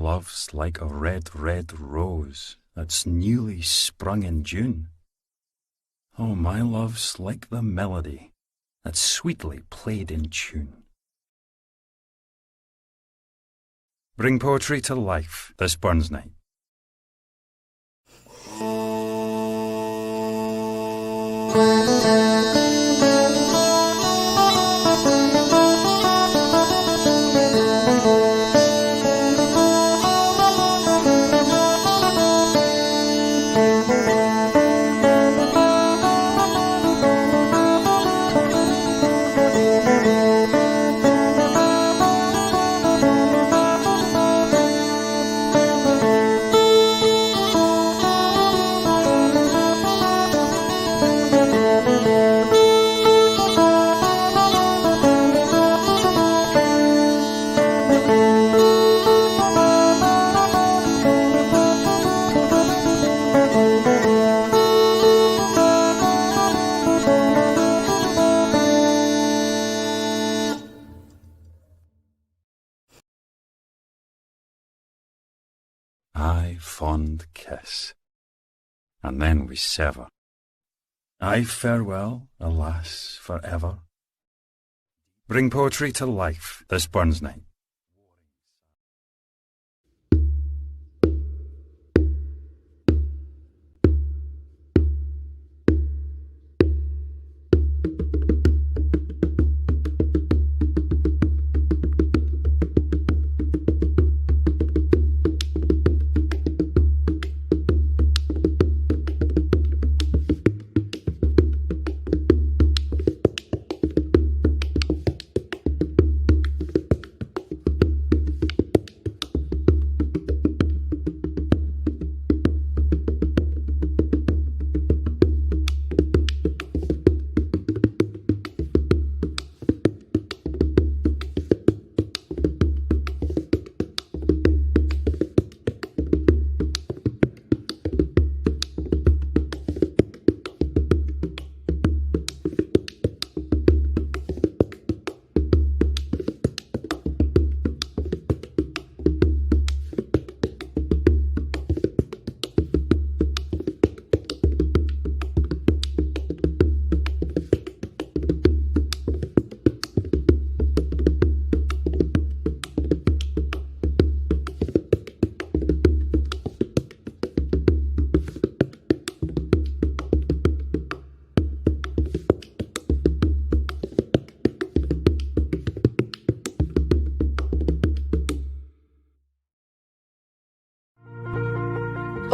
love's like a red, red rose that's newly sprung in June. Oh, my love's like the melody that's sweetly played in tune. Bring poetry to life this Burns night. Aye, fond kiss, and then we sever. Aye, farewell, alas, for ever. Bring poetry to life this Burns night.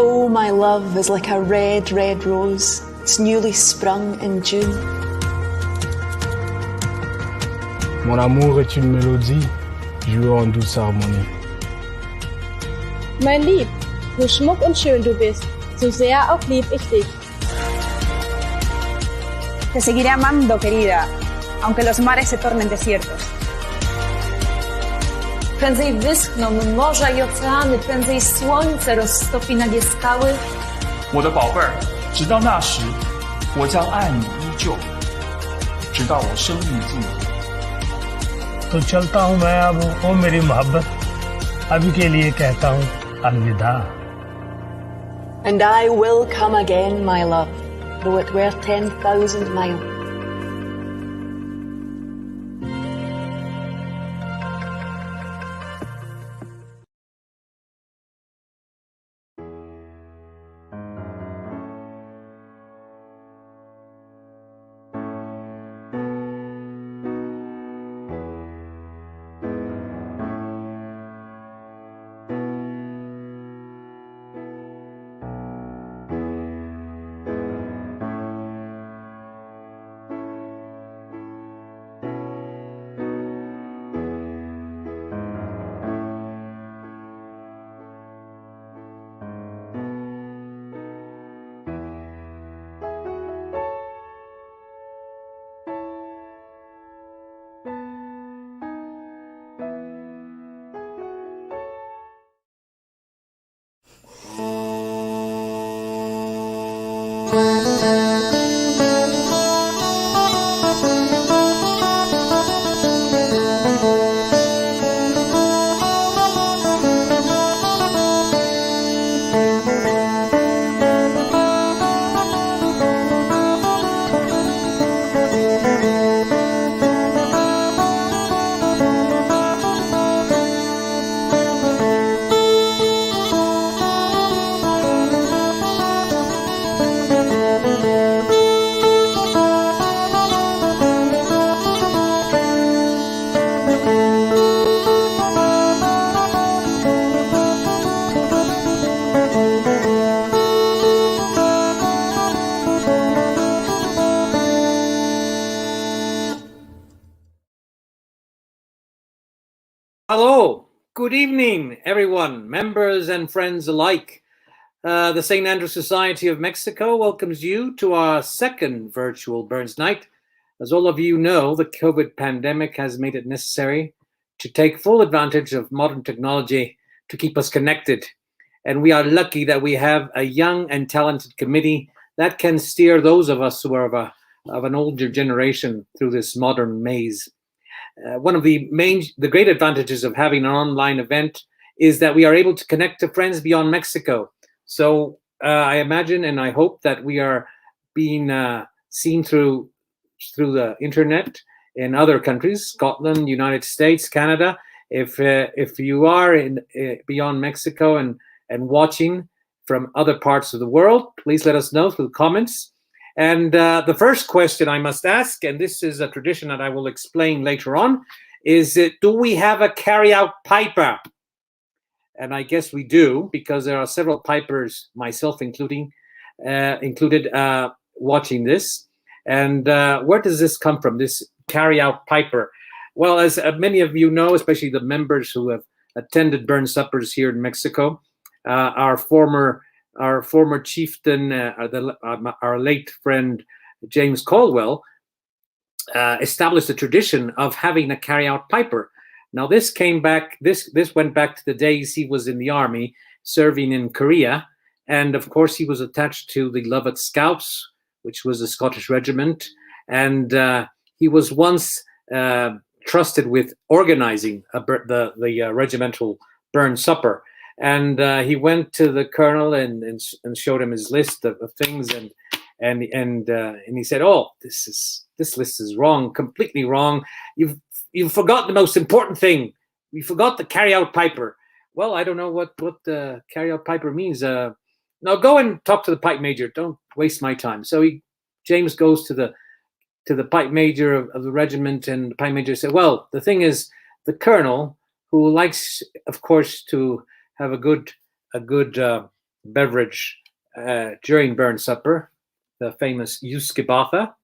Oh, my love is like a red, red rose. It's newly sprung in June. Mon amour est une mélodie, jouant en douce harmonie. Mein Lieb, so schmuck und schön du bist, so sehr auch lieb ich dich. Te seguiré amando, querida, aunque los mares se tornen desiertos. Prędzej wyschną morza i oceany, prędzej słońce roztopi nagie skały. 我的宝贝儿，直到那时，我将爱你依旧，直到我生命尽头。 तो चलता हूँ मैं अब ओ मेरी मोहब्बत अभी के लिए कहता हूँ अलविदा. And I will come again, my love, though it were 10,000 miles. Hello, good evening, everyone, members and friends alike. The St. Andrew Society of Mexico welcomes you to our second virtual Burns Night. As all of you know, the COVID pandemic has made it necessary to take full advantage of modern technology to keep us connected. And we are lucky that we have a young and talented committee that can steer those of us who are of an older generation through this modern maze. One of the great advantages of having an online event is that we are able to connect to friends beyond Mexico. So I imagine and I hope that we are being seen through the internet in other countries, Scotland, United States, Canada. If you are in beyond Mexico and watching from other parts of the world, please let us know through the comments. And the first question I must ask, and this is a tradition that I will explain later on, is do we have a carry-out piper? And I guess we do, because there are several pipers, myself included, watching this. And where does this come from, this carry-out piper? Well, as many of you know, especially the members who have attended Burn Suppers here in Mexico, our former chieftain, our late friend James Caldwell, established a tradition of having a carry-out piper. Now, this went back to the days he was in the army, serving in Korea, and of course he was attached to the Lovat Scouts, which was a Scottish regiment, and he was once trusted with organizing the regimental Burn Supper. And he went to the colonel and showed him his list of things, and he said, "Oh, this list is wrong, completely wrong. You've forgot the most important thing. You forgot the carry-out piper." Well, I don't know what the carry-out piper means. Now go and talk to the pipe major. Don't waste my time. So James goes to the pipe major of the regiment, and the pipe major said, "Well, the thing is, the colonel, who likes, of course, to have a good beverage during Burn Supper, the famous Euskibatha.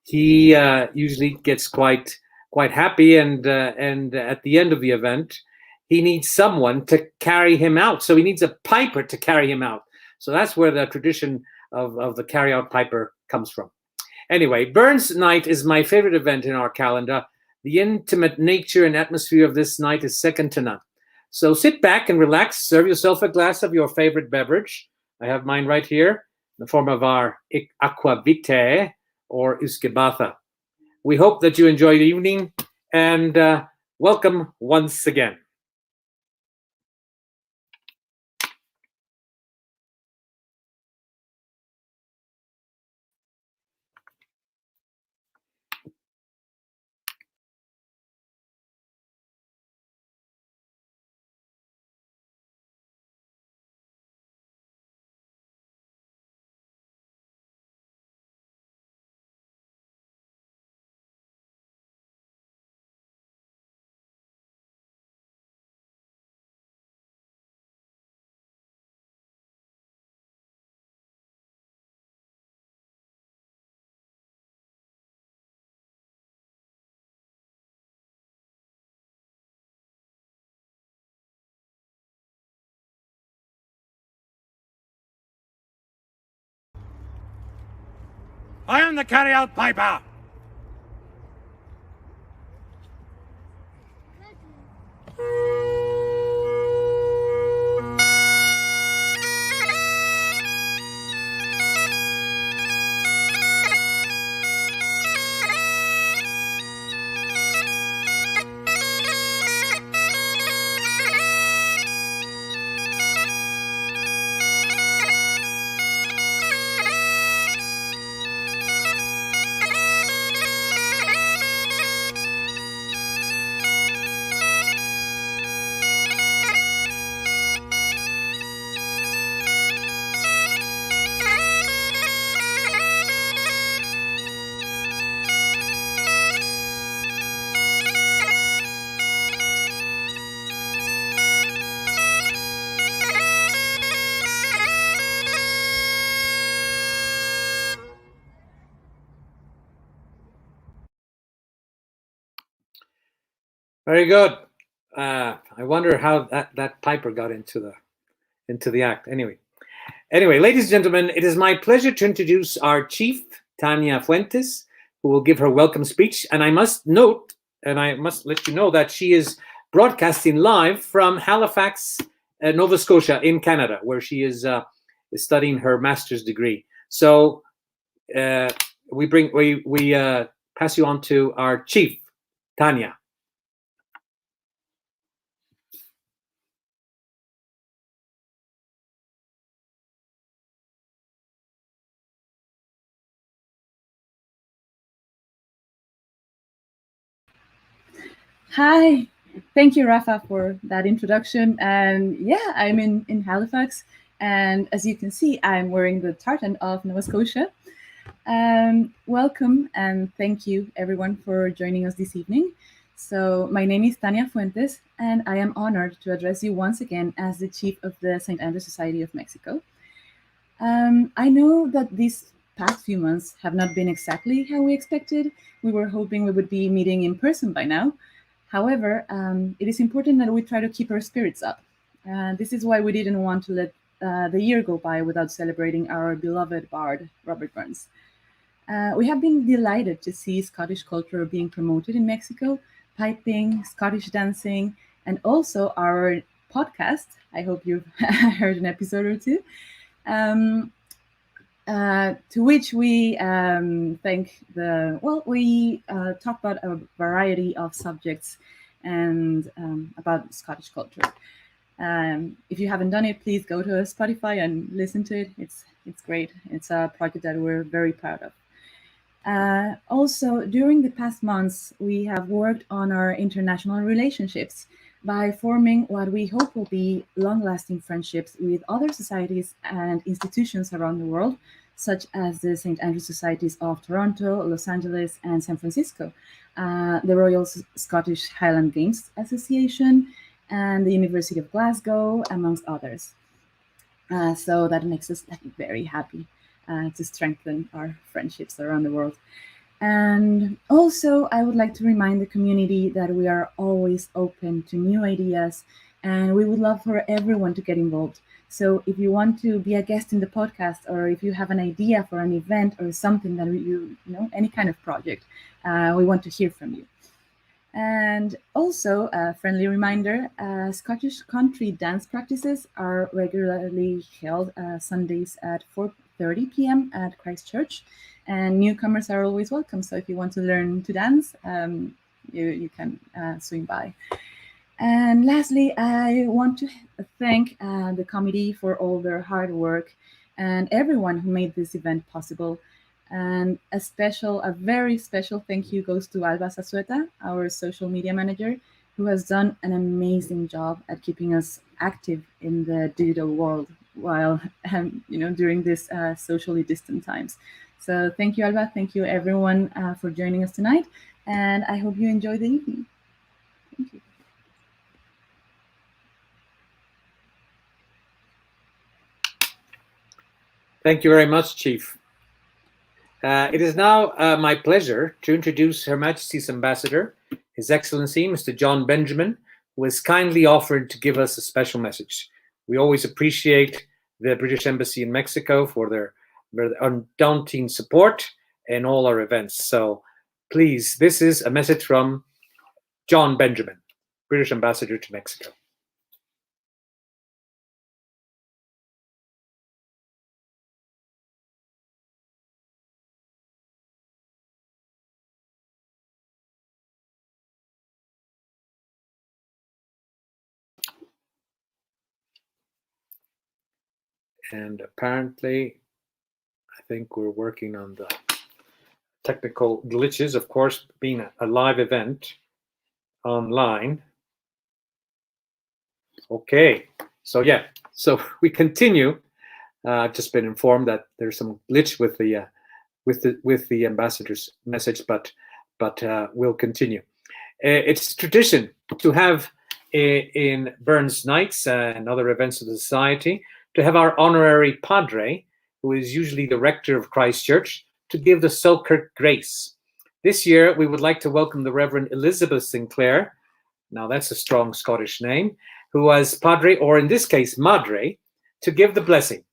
He usually gets quite happy, and at the end of the event, he needs someone to carry him out. So he needs a piper to carry him out. So that's where the tradition of the carry-out piper comes from. Anyway, Burns Night is my favorite event in our calendar. The intimate nature and atmosphere of this night is second to none. So sit back and relax. Serve yourself a glass of your favorite beverage. I have mine right here in the form of our aqua vitae or Euskibatha. We hope that you enjoy the evening, and welcome once again. I am the carry-out piper. Very good. I wonder how that piper got into the act. Anyway, ladies and gentlemen, it is my pleasure to introduce our chief, Tania Fuentes, who will give her welcome speech. And I must note, and I must let you know that she is broadcasting live from Halifax, Nova Scotia, in Canada, where she is studying her master's degree. So we pass you on to our chief, Tania. Hi, thank you, Rafa, for that introduction. And yeah, I'm in Halifax, and as you can see, I'm wearing the tartan of Nova Scotia. Welcome and thank you, everyone, for joining us this evening. So my name is Tania Fuentes, and I am honored to address you once again as the chief of the St. Andrew Society of Mexico. I know that these past few months have not been exactly how we expected. We were hoping we would be meeting in person by now. However, it is important that we try to keep our spirits up. This is why we didn't want to let the year go by without celebrating our beloved bard, Robert Burns. We have been delighted to see Scottish culture being promoted in Mexico, piping, Scottish dancing, and also our podcast. I hope you've heard an episode or two. To which we we talk about a variety of subjects and about Scottish culture. If you haven't done it, please go to Spotify and listen to it. It's great. It's a project that we're very proud of. Also, during the past months, we have worked on our international relationships by forming what we hope will be long-lasting friendships with other societies and institutions around the world, such as the St. Andrew Societies of Toronto, Los Angeles, and San Francisco, the Royal Scottish Highland Games Association, and the University of Glasgow, amongst others. So that makes us very happy to strengthen our friendships around the world. And also, I would like to remind the community that we are always open to new ideas, and we would love for everyone to get involved. So if you want to be a guest in the podcast, or if you have an idea for an event or something that you know, any kind of project, we want to hear from you. And also, a friendly reminder, Scottish country dance practices are regularly held Sundays at 4:30 p.m. at Christ Church, and newcomers are always welcome. So if you want to learn to dance, you can swing by. And lastly, I want to thank the committee for all their hard work and everyone who made this event possible. And a very special thank you goes to Alba Zazueta, our social media manager, who has done an amazing job at keeping us active in the digital world while, during this socially distant times. So thank you, Alba. Thank you, everyone, for joining us tonight. And I hope you enjoy the evening. Thank you. Thank you very much, Chief. It is now my pleasure to introduce Her Majesty's Ambassador, His Excellency, Mr. John Benjamin, who has kindly offered to give us a special message. We always appreciate the British Embassy in Mexico for their undaunting support in all our events. So please, this is a message from John Benjamin, British Ambassador to Mexico. And apparently, I think we're working on the technical glitches, of course, being a live event online. Okay, so we continue. I've just been informed that there's some glitch with the ambassador's message, but we'll continue. It's tradition to have in Burns Nights and other events of the society to have our honorary padre, who is usually the rector of Christ Church, to give the Selkirk Grace. This year, we would like to welcome the Reverend Elizabeth Sinclair, now that's a strong Scottish name, who was padre, or in this case, madre, to give the blessing.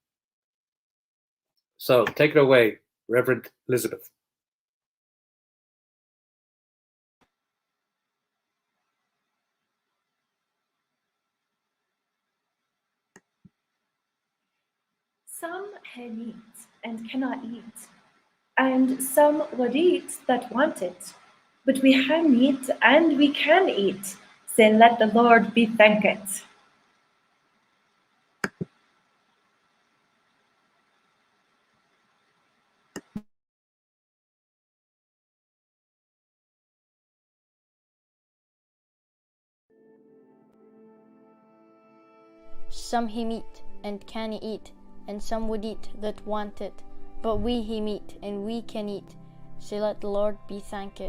So take it away, Reverend Elizabeth. Some have meat and cannot eat, and some would eat that want it. But we have meat and we can eat, so let the Lord be thanked. Some he meat and can eat, and some would eat that want it. But we he meat and we can eat, so let the Lord be thanked.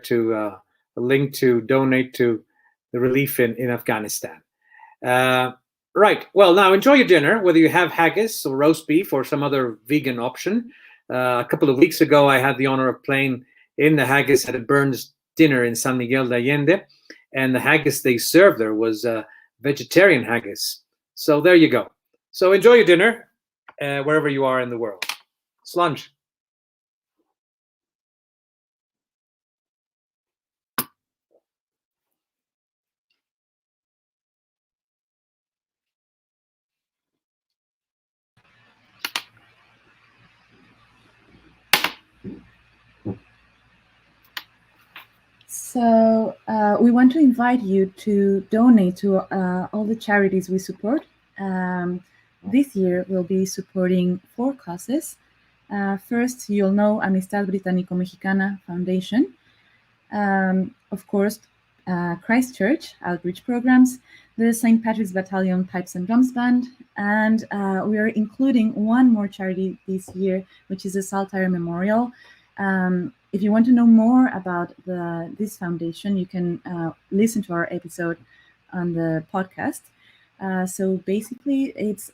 To a link to donate to the relief in Afghanistan. Right. Well, now enjoy your dinner, whether you have haggis or roast beef or some other vegan option. A couple of weeks ago, I had the honor of playing in the haggis at a Burns dinner in San Miguel de Allende, and the haggis they served there was vegetarian haggis. So there you go. So enjoy your dinner wherever you are in the world. Slunge. So we want to invite you to donate to all the charities we support. This year we'll be supporting 4 causes. First, you'll know Amistad Británico-Mexicana Foundation. Of course, Christchurch outreach programs, the St. Patrick's Battalion Pipes and Drums Band, and we are including one more charity this year, which is the Saltire Memorial. If you want to know more about this foundation, you can listen to our episode on the podcast. So basically, it's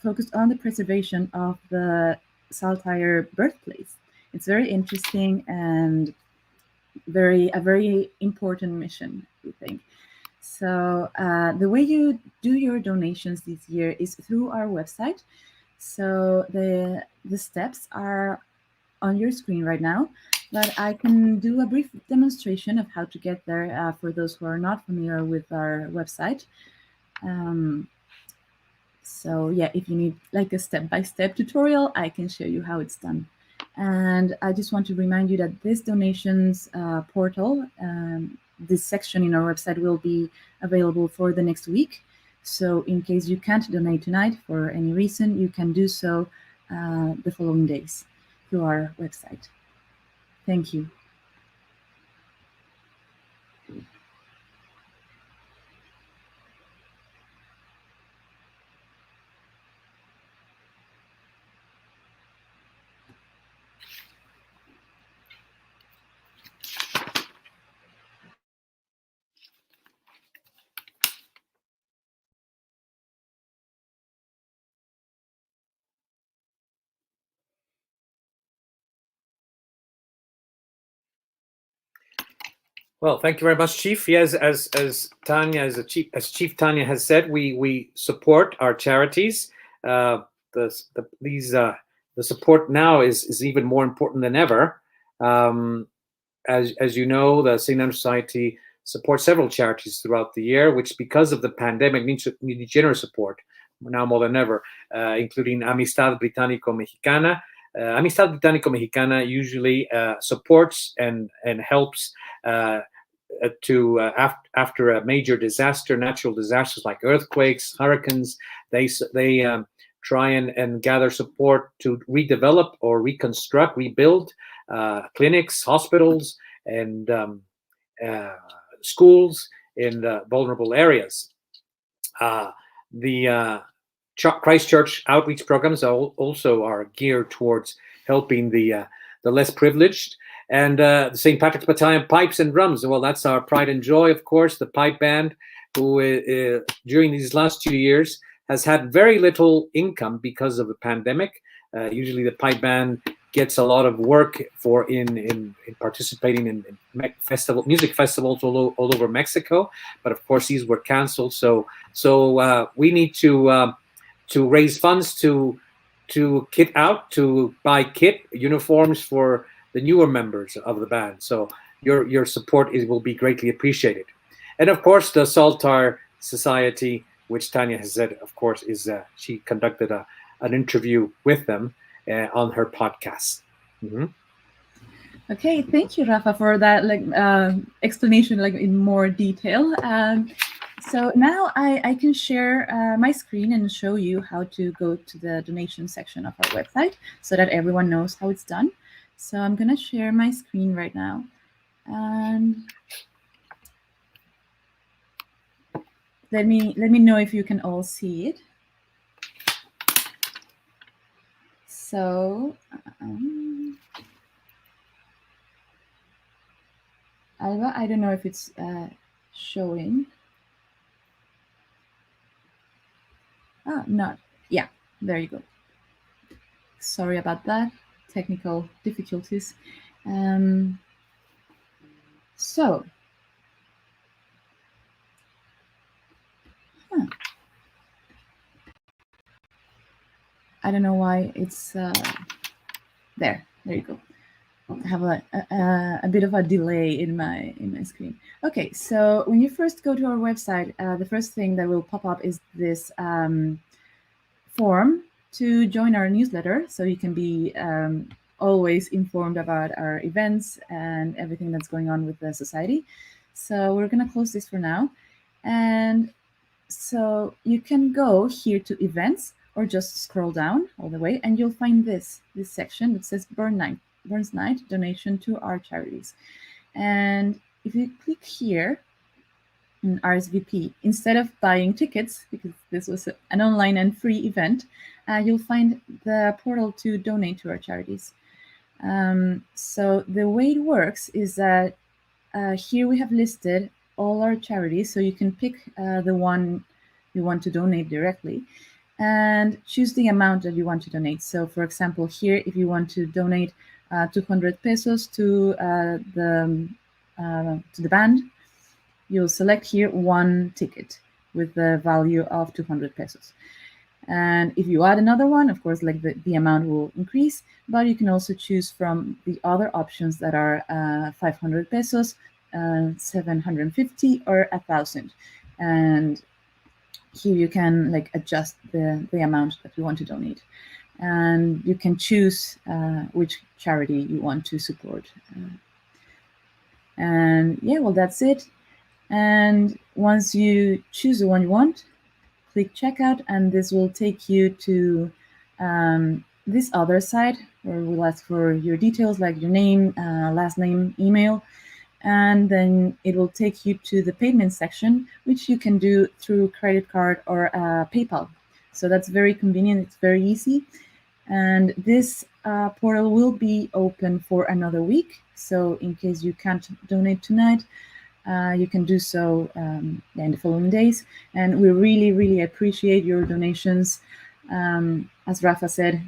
focused on the preservation of the Saltire birthplace. It's very interesting and a very important mission, we think. So the way you do your donations this year is through our website. So the steps are on your screen right now, but I can do a brief demonstration of how to get there for those who are not familiar with our website. So yeah, if you need like a step-by-step tutorial, I can show you how it's done. And I just want to remind you that this donations portal, this section in our website will be available for the next week. So in case you can't donate tonight for any reason, you can do so the following days through our website. Thank you. Well, thank you very much, Chief. Yes, as Tanya, as Chief Tanya has said, we support our charities. The support now is even more important than ever. As you know, the St. Andrew Society supports several charities throughout the year, which because of the pandemic need generous support now more than ever, including Amistad Británico-Mexicana. Amistad Británico-Mexicana usually supports and helps after a major disaster, natural disasters like earthquakes, hurricanes. They try and gather support to redevelop or reconstruct, rebuild clinics, hospitals, and schools in vulnerable areas. the Christchurch outreach programs also are geared towards helping the less privileged. And the St. Patrick's Battalion Pipes and Drums, well, that's our pride and joy, of course, the pipe band, who during these last 2 years has had very little income because of the pandemic. Usually the pipe band gets a lot of work in participating in music festivals all over Mexico, but of course these were canceled. So we need to raise funds to buy kit uniforms for the newer members of the band. So your support will be greatly appreciated. And of course the Saltar Society, which Tanya has said, of course, is she conducted an interview with them on her podcast. Mm-hmm. Okay, thank you, Rafa, for that explanation in more detail. So now I can share my screen and show you how to go to the donation section of our website so that everyone knows how it's done. So I'm going to share my screen right now. And let me know if you can all see it. So Alba, I don't know if it's showing. Not. Yeah, there you go. Sorry about that. Technical difficulties. So. I don't know why it's there. There you go. I have a bit of a delay in my screen. Okay, so when you first go to our website, the first thing that will pop up is this form to join our newsletter, so you can be always informed about our events and everything that's going on with the society. So we're going to close this for now, and so you can go here to events, or just scroll down all the way, and you'll find this section that says Burns Night donation to our charities. And if you click here in RSVP, instead of buying tickets, because this was an online and free event, you'll find the portal to donate to our charities. So the way it works is that here we have listed all our charities, so you can pick the one you want to donate directly and choose the amount that you want to donate. So for example, here, if you want to donate 200 pesos to the band, you'll select here one ticket with the value of 200 pesos. And if you add another one, of course, the amount will increase, but you can also choose from the other options that are 500 pesos, 750 or 1,000. And here you can adjust the amount that you want to donate, and you can choose which charity you want to support. And yeah, well, that's it. And once you choose the one you want, click checkout, and this will take you to this other side where we'll ask for your details, like your name, last name, email. And then it will take you to the payment section, which you can do through credit card or PayPal. So that's very convenient. It's very easy. And this portal will be open for another week. So in case you can't donate tonight, you can do so in the following days. And we really, really appreciate your donations. As Rafa said,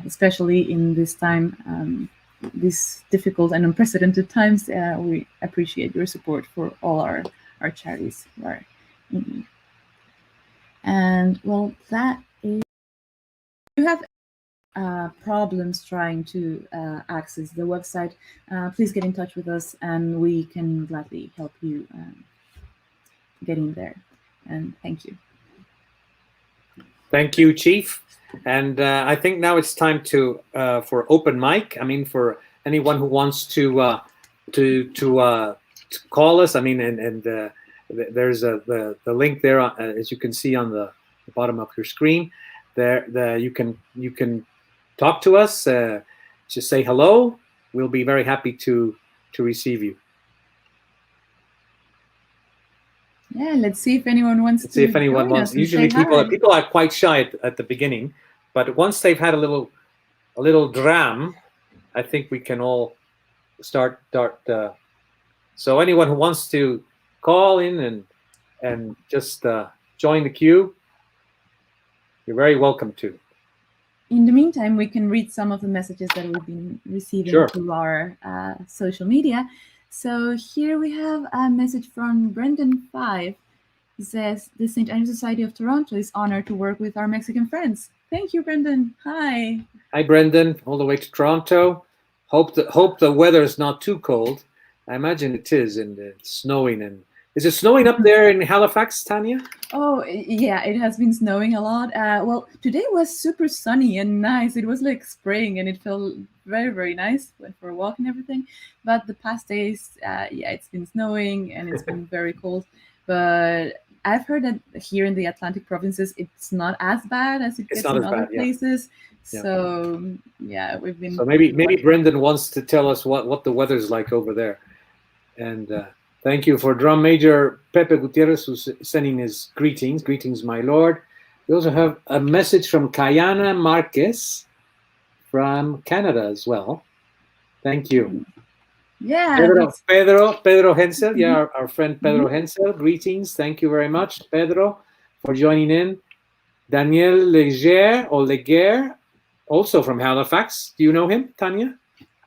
especially in this time, these difficult and unprecedented times, we appreciate your support for all our charities who are in need. And well, that is. If you have problems trying to access the website, please get in touch with us, and we can gladly help you get in there. And thank you. Thank you, Chief. And I think now it's time for open mic. I mean, for anyone who wants to call us. I mean, and there's the link there, as you can see on the bottom of your screen. There, you can talk to us. Just say hello. We'll be very happy to receive you. Yeah, let's see if anyone wants to see if anyone wants. Usually people are quite shy at the beginning, but once they've had a little dram, I think we can all start. So anyone who wants to call in and just join the queue, you're very welcome to. In the meantime, we can read some of the messages that we've been receiving through our social media. So here we have a message from Brendan 5. He says, the St. Andrew Society of Toronto is honored to work with our Mexican friends. Thank you, Brendan. Hi. Hi, Brendan, all the way to Toronto. Hope the weather is not too cold. I imagine it is, and it's snowing. And is it snowing up there in Halifax, Tanya? Oh, yeah, it has been snowing a lot. Well, today was super sunny and nice. It was like spring, and it felt very, very nice. Went for a walk and everything. But the past days, yeah, it's been snowing and it's been very cold. But I've heard that here in the Atlantic provinces, it's not as bad as it gets in other places. Yeah. So yeah, we've been. So maybe Brendan wants to tell us what the weather's like over there. And thank you for Drum Major Pepe Gutierrez, who's sending his greetings. Greetings, my lord. We also have a message from Kayana Marquez from Canada as well. Thank you. Yeah. Pedro Hensel. Yeah, our friend Pedro Hensel. Greetings. Thank you very much, Pedro, for joining in. Daniel Leger, also from Halifax. Do you know him, Tanya?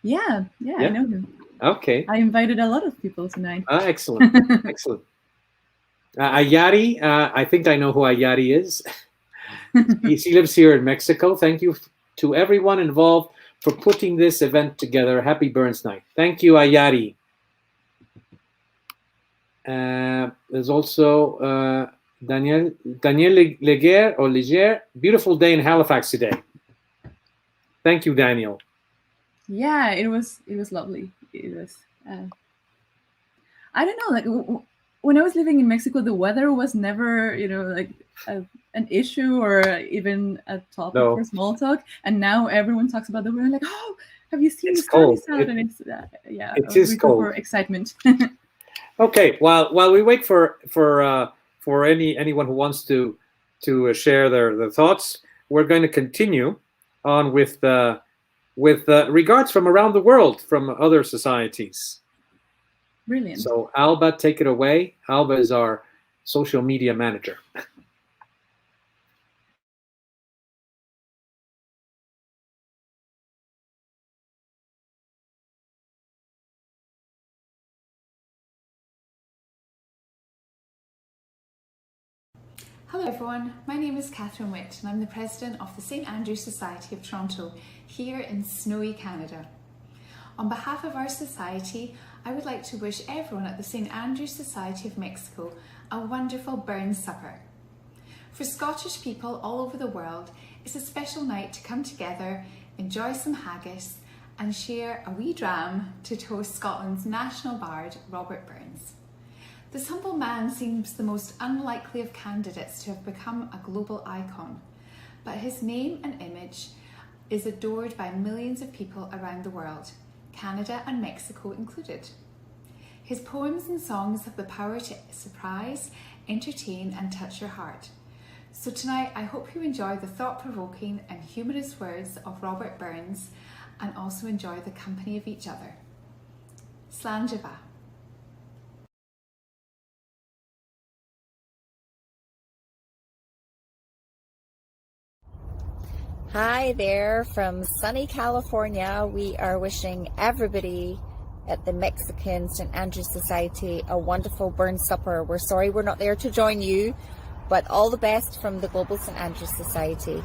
Yeah, I know him. Okay. I invited a lot of people tonight. Excellent. Excellent. Ayari, I think I know who Ayari is. He lives here in Mexico. Thank you to everyone involved for putting this event together. Happy Burns Night. Thank you, Ayari. There's also Daniel Leger. Beautiful day in Halifax today. Thank you, Daniel. Yeah, it was lovely. It was. I don't know, like when I was living in Mexico, the weather was never, like an issue or even a topic for small talk. And now everyone talks about the weather. Like, oh, have you seen the stories out? And it's it is cold. For excitement. Okay, while we wait for anyone who wants to share their thoughts, we're going to continue on with regards from around the world from other societies. Brilliant. So Alba, take it away. Alba is our social media manager. Hello everyone, my name is Catherine Witt and I'm the President of the St. Andrew's Society of Toronto here in snowy Canada. On behalf of our society, I would like to wish everyone at the St. Andrew's Society of Mexico a wonderful Burns supper. For Scottish people all over the world, it's a special night to come together, enjoy some haggis and share a wee dram to toast Scotland's national bard, Robert Burns. This humble man seems the most unlikely of candidates to have become a global icon, but his name and image is adored by millions of people around the world, Canada and Mexico included. His poems and songs have the power to surprise, entertain and touch your heart. So tonight I hope you enjoy the thought-provoking and humorous words of Robert Burns and also enjoy the company of each other. Slán Java. Hi there from sunny California. We are wishing everybody at the Mexican St. Andrew's Society a wonderful Burns supper. We're sorry we're not there to join you, but all the best from the Global St. Andrew's Society.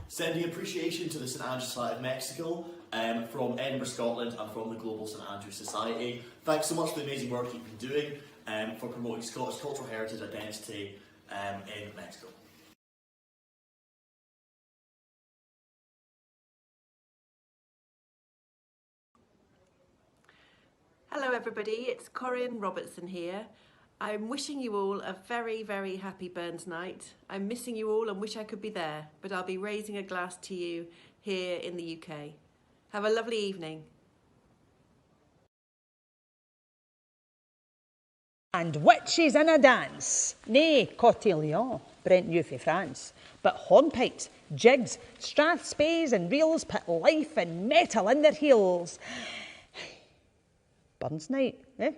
Sending appreciation to the St. Andrew's Society of Mexico from Edinburgh, Scotland and from the Global St. Andrew's Society. Thanks so much for the amazing work you've been doing for promoting Scottish cultural heritage and identity in Mexico. Hello everybody, it's Corinne Robertson here. I'm wishing you all a very, very happy Burns night. I'm missing you all and wish I could be there, but I'll be raising a glass to you here in the UK. Have a lovely evening. And witches in a dance, nae cotillon, brent new for France, but hornpipes, jigs, strathspeys and reels put life and metal in their heels. Burns night, eh?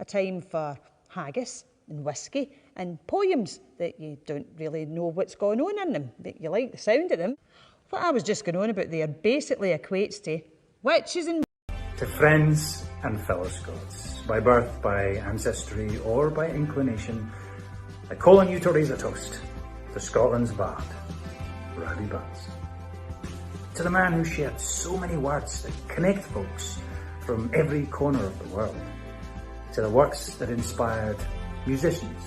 A time for haggis and whiskey and poems that you don't really know what's going on in them, but you like the sound of them. What I was just going on about there basically equates to witches and... To friends and fellow Scots, by birth, by ancestry, or by inclination, I call on you to raise a toast to Scotland's bard, Robbie Burns. To the man who shared so many words that connect folks from every corner of the world. To the works that inspired musicians,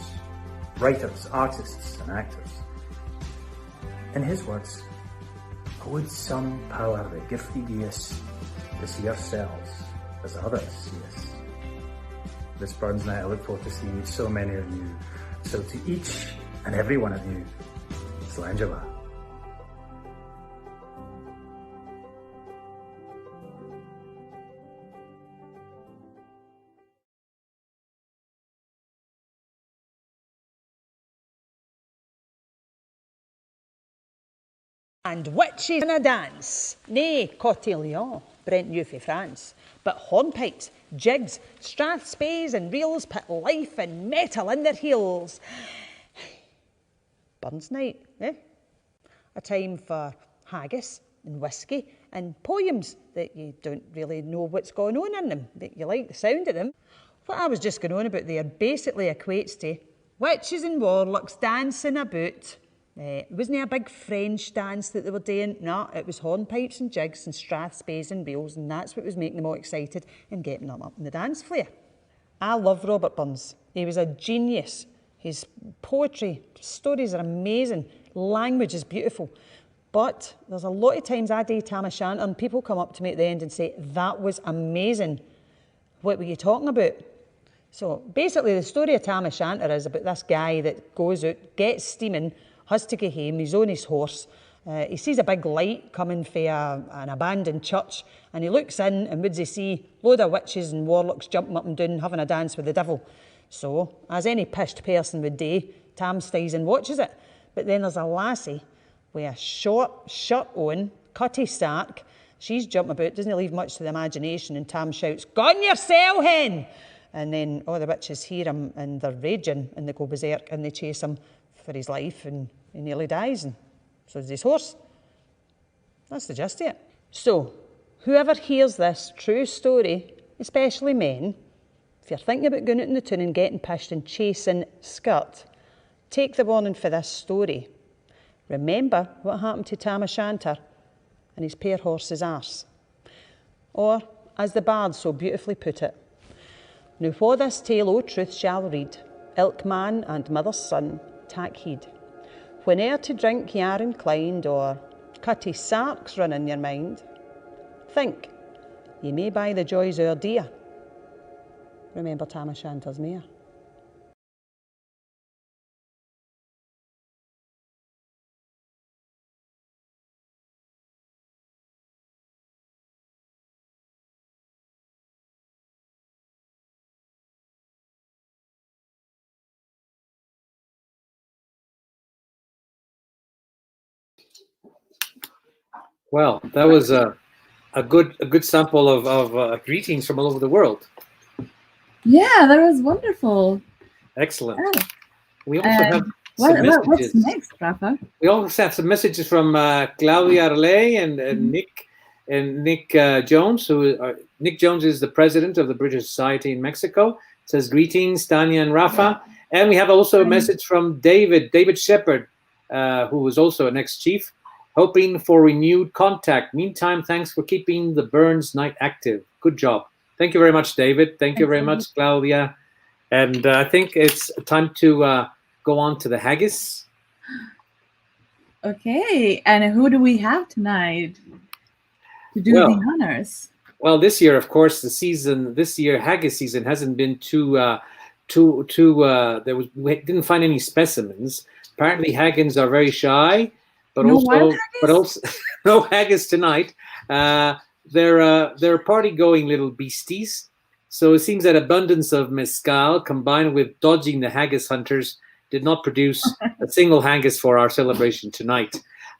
writers, artists, and actors. In his words, would some power that gifted us to see ourselves as others see us. This Burns night, I look forward to seeing so many of you. So to each and every one of you, Slàinte. And witches in a dance, nae cotillon, brent new for France, but hornpipes, jigs, strathspeys and reels put life and metal in their heels. Burns night, eh? A time for haggis and whiskey and poems that you don't really know what's going on in them, but you like the sound of them. What I was just going on about there basically equates to witches and warlocks dancing about. It wasn't a big French dance that they were doing. No, it was hornpipes and jigs and strathspeys and reels, and that's what was making them all excited and getting them up in the dance floor. I love Robert Burns. He was a genius. His poetry, stories are amazing. Language is beautiful. But there's a lot of times I do Tam O'Shanter and people come up to me at the end and say, that was amazing. What were you talking about? So basically the story of Tam O'Shanter is about this guy that goes out, gets steaming, has to go home, he's on his horse. He sees a big light coming from an abandoned church and he looks in and what does he see? Load of witches and warlocks jumping up and down, having a dance with the devil. So, as any pished person would do, Tam stays and watches it. But then there's a lassie with a short shirt on, cutty sark. She's jumping about, doesn't leave much to the imagination, and Tam shouts, "Gone yourself, hen!" And then all the witches hear him and they're raging and they go berserk and they chase him for his life and he nearly dies and so does his horse. That's the gist of it. So, whoever hears this true story, especially men, if you're thinking about going out in the town and getting pished and chasing skirt, take the warning for this story. Remember what happened to Tam O'Shanter and his pair horse's arse. Or, as the bard so beautifully put it, now for this tale o' truth shall read, ilk man and mother's son, tak heed. Whene'er to drink ye are inclined, or cutty sarks run in your mind, think, ye may buy the joys o'er dear. Remember Tam O'Shanter's mare. Well, that was a good sample of greetings from all over the world. Yeah, that was wonderful. Excellent. Yeah. We also have what's next, Rafa? We also have some messages from Claudia Arley and Nick Jones. Nick Jones is the president of the British Society in Mexico. It says greetings, Tanya and Rafa. And we have also a message from David Shepherd, who was also an ex-chief, hoping for renewed contact. Meantime, thanks for keeping the Burns night active. Good job. Thank you very much, David. Thank you very much, Claudia. And I think it's time to go on to the haggis. Okay, and who do we have tonight to do the honors? Well, this year, of course, haggis season hasn't been we didn't find any specimens. Apparently, haggis are very shy, but also no haggis tonight. They're party-going little beasties, So it seems that abundance of mezcal combined with dodging the haggis hunters did not produce a single haggis for our celebration tonight.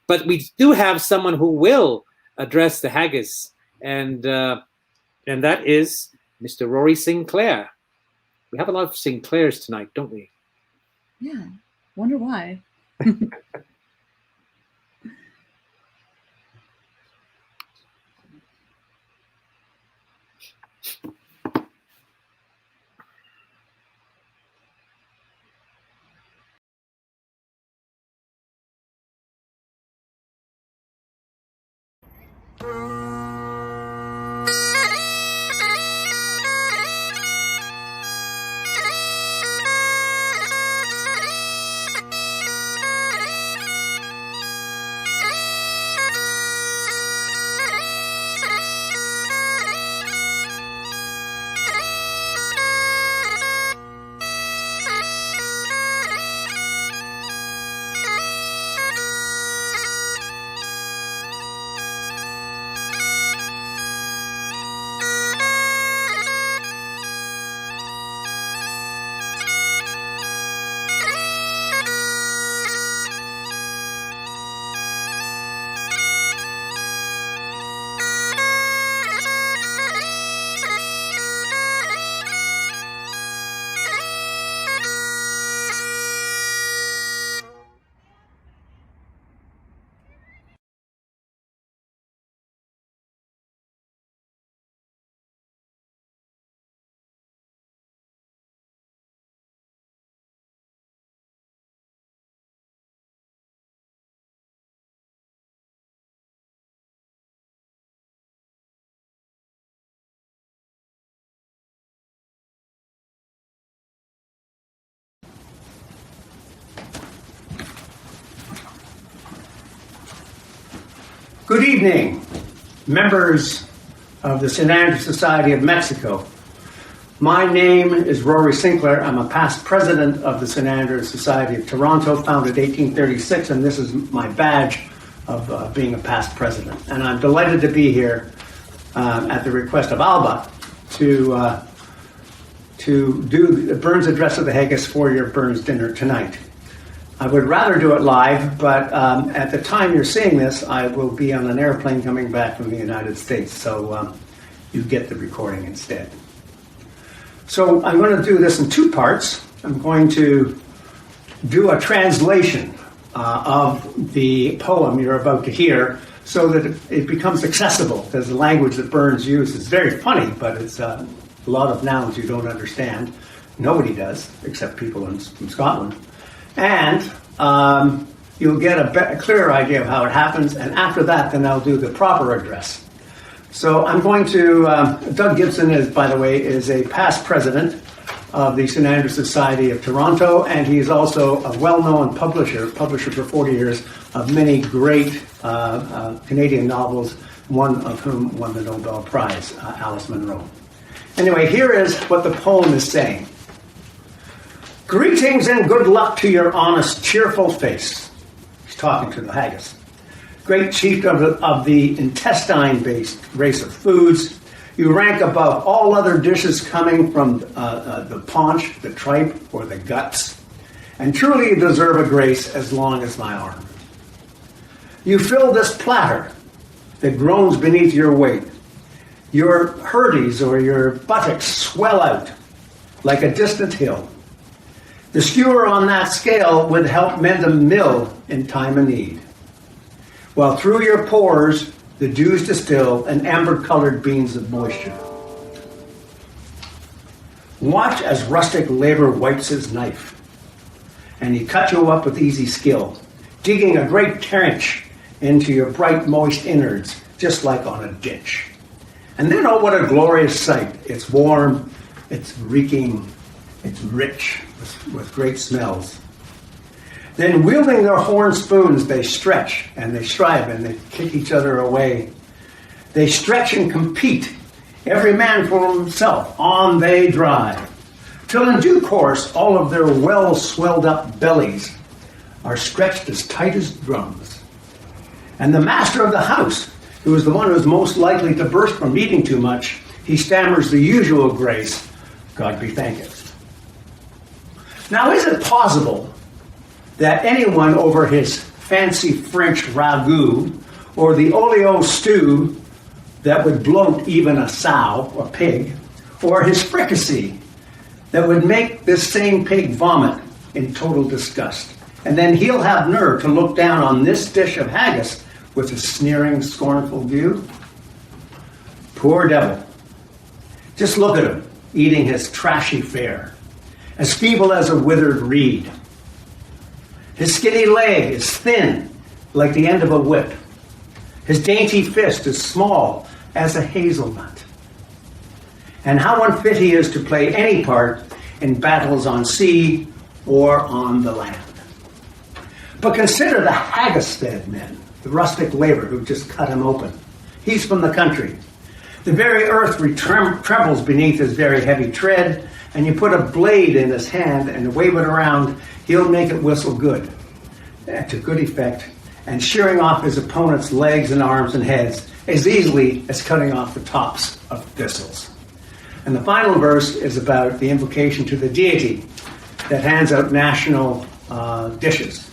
But we do have someone who will address the haggis, and that is Mr. Rory Sinclair. We have a lot of Sinclairs tonight, don't we? Yeah, wonder why. Good evening, members of the St. Andrews Society of Mexico. My name is Rory Sinclair. I'm a past president of the St. Andrews Society of Toronto, founded 1836, and this is my badge of being a past president. And I'm delighted to be here at the request of Alba to do the Burns Address of the Haggis for your Burns dinner tonight. I would rather do it live, but at the time you're seeing this, I will be on an airplane coming back from the United States, so you get the recording instead. So I'm going to do this in two parts. I'm going to do a translation of the poem you're about to hear so that it becomes accessible, because the language that Burns used is very funny, but it's a lot of nouns you don't understand. Nobody does, except people from Scotland. And you'll get a clearer idea of how it happens, and after that, then I'll do the proper address. So I'm going to, Doug Gibson is, by the way, is a past president of the St. Andrews Society of Toronto, and he is also a well-known publisher for 40 years of many great Canadian novels, one of whom won the Nobel Prize, Alice Munro. Anyway, here is what the poem is saying. Greetings and good luck to your honest, cheerful face. He's talking to the haggis. Great chief of the intestine-based race of foods, you rank above all other dishes coming from the paunch, the tripe, or the guts, and truly you deserve a grace as long as my arm. You fill this platter that groans beneath your weight. Your hurdies or your buttocks swell out like a distant hill. The skewer on that scale would help mend a mill in time of need. While through your pores, the dews distill an amber-colored beams of moisture. Watch as rustic labor wipes his knife, and he cuts you up with easy skill, digging a great trench into your bright, moist innards, just like on a ditch. And then, oh, what a glorious sight. It's warm, it's reeking, it's rich with great smells. Then, wielding their horn spoons, they stretch and they strive and they kick each other away. They stretch and compete, every man for himself, on they drive, till in due course all of their well-swelled up bellies are stretched as tight as drums. And the master of the house, who is the one who is most likely to burst from eating too much, he stammers the usual grace, God be thanked. Now, is it possible that anyone over his fancy French ragout or the olio stew that would bloat even a sow or pig, or his fricassee that would make this same pig vomit in total disgust, and then he'll have nerve to look down on this dish of haggis with a sneering, scornful view? Poor devil. Just look at him, eating his trashy fare, as feeble as a withered reed. His skinny leg is thin, like the end of a whip. His dainty fist is small as a hazelnut. And how unfit he is to play any part in battles on sea or on the land. But consider the haggis-fed men, the rustic labor who just cut him open. He's from the country. The very earth trembles beneath his very heavy tread, and you put a blade in his hand and wave it around, he'll make it whistle good. To good effect, and shearing off his opponent's legs and arms and heads as easily as cutting off the tops of thistles. And the final verse is about the invocation to the deity that hands out national dishes.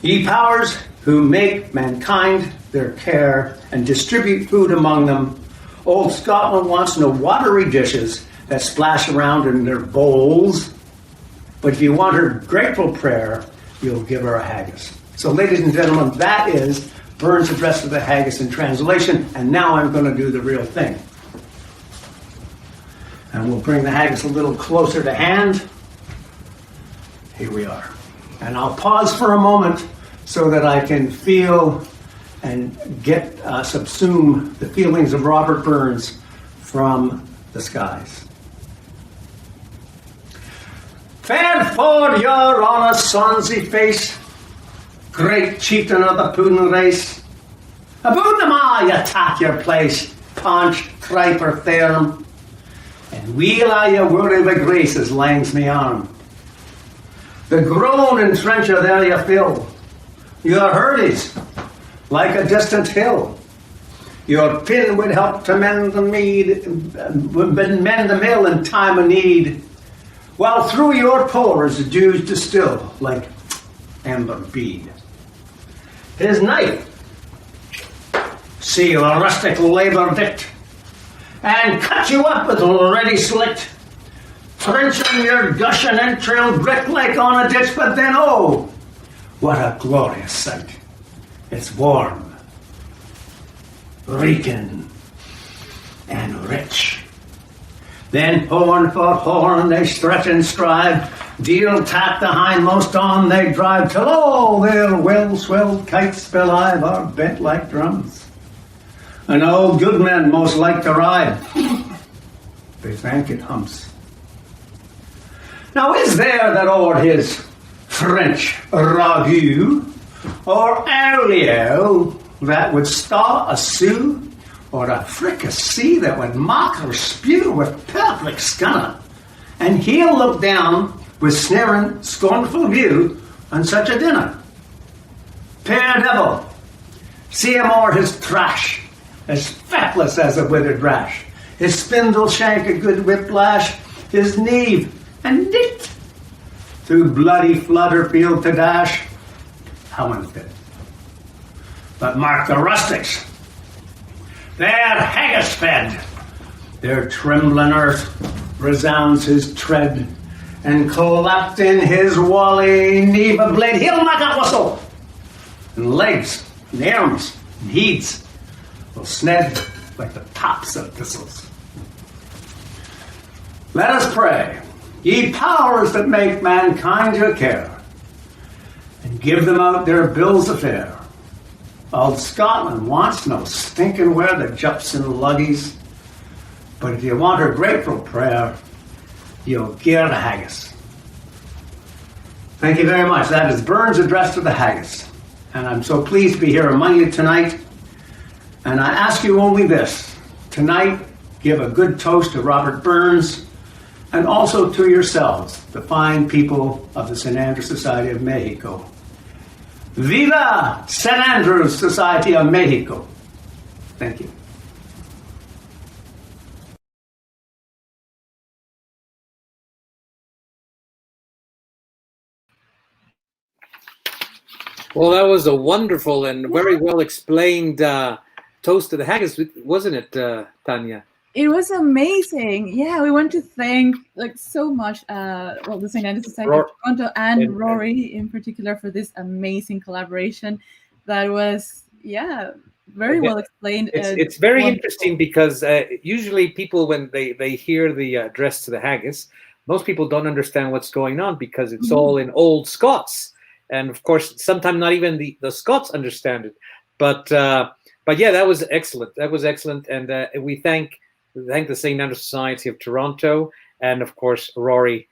Ye powers who make mankind their care and distribute food among them, old Scotland wants no watery dishes that splash around in their bowls, but if you want her grateful prayer, you'll give her a haggis. So, ladies and gentlemen, that is Burns' address to the haggis in translation, and now I'm going to do the real thing. And we'll bring the haggis a little closer to hand. Here we are. And I'll pause for a moment so that I can feel and get subsume the feelings of Robert Burns from the skies. Fair forward, your honest sonsy face, great chieftain of the Puddin race. Aboon them all, you tak your place, paunch, tripe, or therm, and wheel I your word of grace as langs me arm. The groan and trencher there you fill, your hurdies, like a distant hill. Your pin would help to mend the mend the mill in time of need, while through your pores the dews distill like amber bead. His knife, see your rustic labor dict, and cut you up with already slicked, trenching your gushing entrail brick like on a ditch, but then oh, what a glorious sight. It's warm, reeking, and rich. Then horn for horn they stretch and strive, deal tap the hindmost on they drive, till all their well-swelled kites belive are bent like drums. And old good men most like to ride, they thank it humps. Now is there that o'er his French ragout, or olio that would star a sou, or a fricassee that would mock or spew with perfect scunner, and he'll look down with sneering, scornful view on such a dinner? Fair devil, see him o'er his trash, as feckless as a withered rash, his spindle shank a good whiplash, his knee and nick through bloody flutter field to dash. How unfit. But mark the rustics, they're haggis fed, their trembling earth resounds his tread, and collapsed in his wally neva blade, he'll knock a whistle, and legs, and arms, and heeds will sned like the tops of thistles. Let us pray, ye powers that make mankind your care, and give them out their bills of fare. Old Scotland wants no stinking wear the jups and luggies, but if you want her grateful prayer, you'll give the haggis. Thank you very much. That is Burns' address to the haggis. And I'm so pleased to be here among you tonight. And I ask you only this. Tonight, give a good toast to Robert Burns, and also to yourselves, the fine people of the St. Andrews Society of Mexico. Viva St. Andrews Society of Mexico. Thank you. Well, that was a wonderful and very well explained toast to the haggis, wasn't it, Tanya? It was amazing. Yeah, we want to thank so much the St. Andrews Society of Toronto and Rory in particular for this amazing collaboration. That was very well explained. It's very interesting because usually people, when they hear the address to the haggis, most people don't understand what's going on because it's all in Old Scots, and of course sometimes not even the Scots understand it. But yeah, that was excellent. That was excellent, and we thank the St. Andrews Society of Toronto, and of course Rory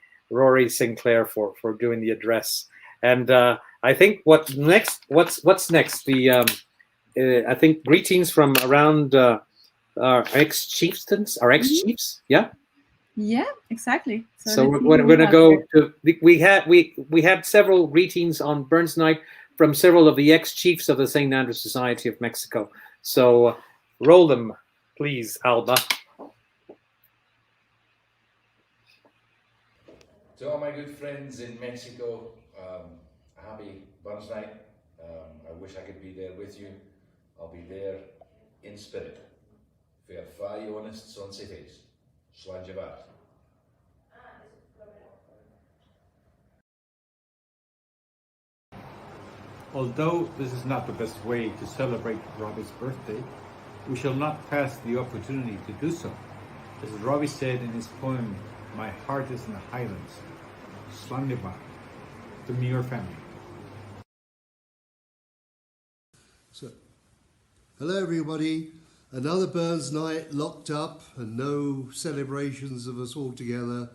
Sinclair for doing the address. And I think what's next? The I think greetings from around our ex-chieftains, our ex-chiefs. Yeah. Yeah, exactly. So we're going to go to. We had several greetings on Burns Night from several of the ex-chiefs of the St. Andrews Society of Mexico. So roll them, please, Alba. To all my good friends in Mexico, happy Burns Night. I wish I could be there with you. I'll be there in spirit. Fer fai honest son se face. Slanjavat. Although this is not the best way to celebrate Robbie's birthday, we shall not pass the opportunity to do so. As Robbie said in his poem, "My heart is in the highlands." Slanjavat. The Muir family. So, hello everybody. Another Burns Night locked up and no celebrations of us all together,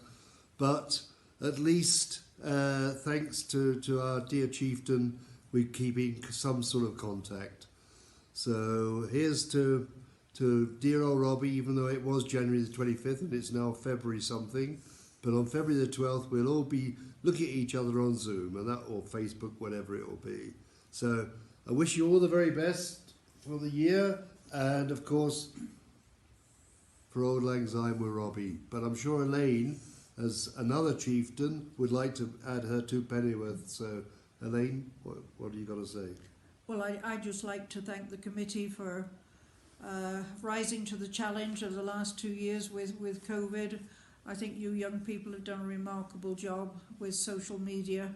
but at least thanks to our dear chieftain, we're keeping some sort of contact. So here's to dear old Robbie, even though it was January the 25th and it's now February something, but on February the 12th we'll all be looking at each other on Zoom or Facebook, whatever it will be. So I wish you all the very best for the year, and of course for Auld Lang Syne with Robbie. But I'm sure Elaine, as another chieftain, would like to add her 2 pennyworth. So Elaine, what are you got to say? Well, I'd just like to thank the committee for rising to the challenge of the last 2 years with COVID. I think you young people have done a remarkable job with social media,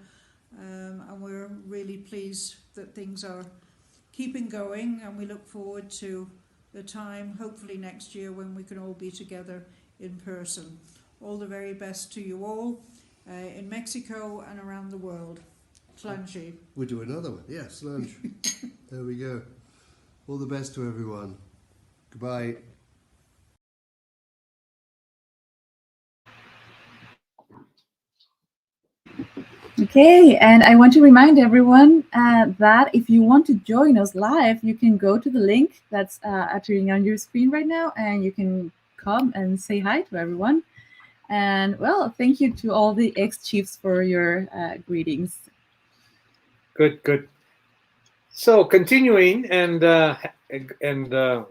and we're really pleased that things are keeping going, and we look forward to the time, hopefully next year, when we can all be together in person. All the very best to you all in Mexico and around the world. Slanji. We'll do another one. Yeah, Slange. There we go. All the best to everyone. Goodbye. Okay, and I want to remind everyone that if you want to join us live, you can go to the link that's appearing on your screen right now, and you can come and say hi to everyone. And well, thank you to all the ex-chiefs for your greetings. Good. So continuing and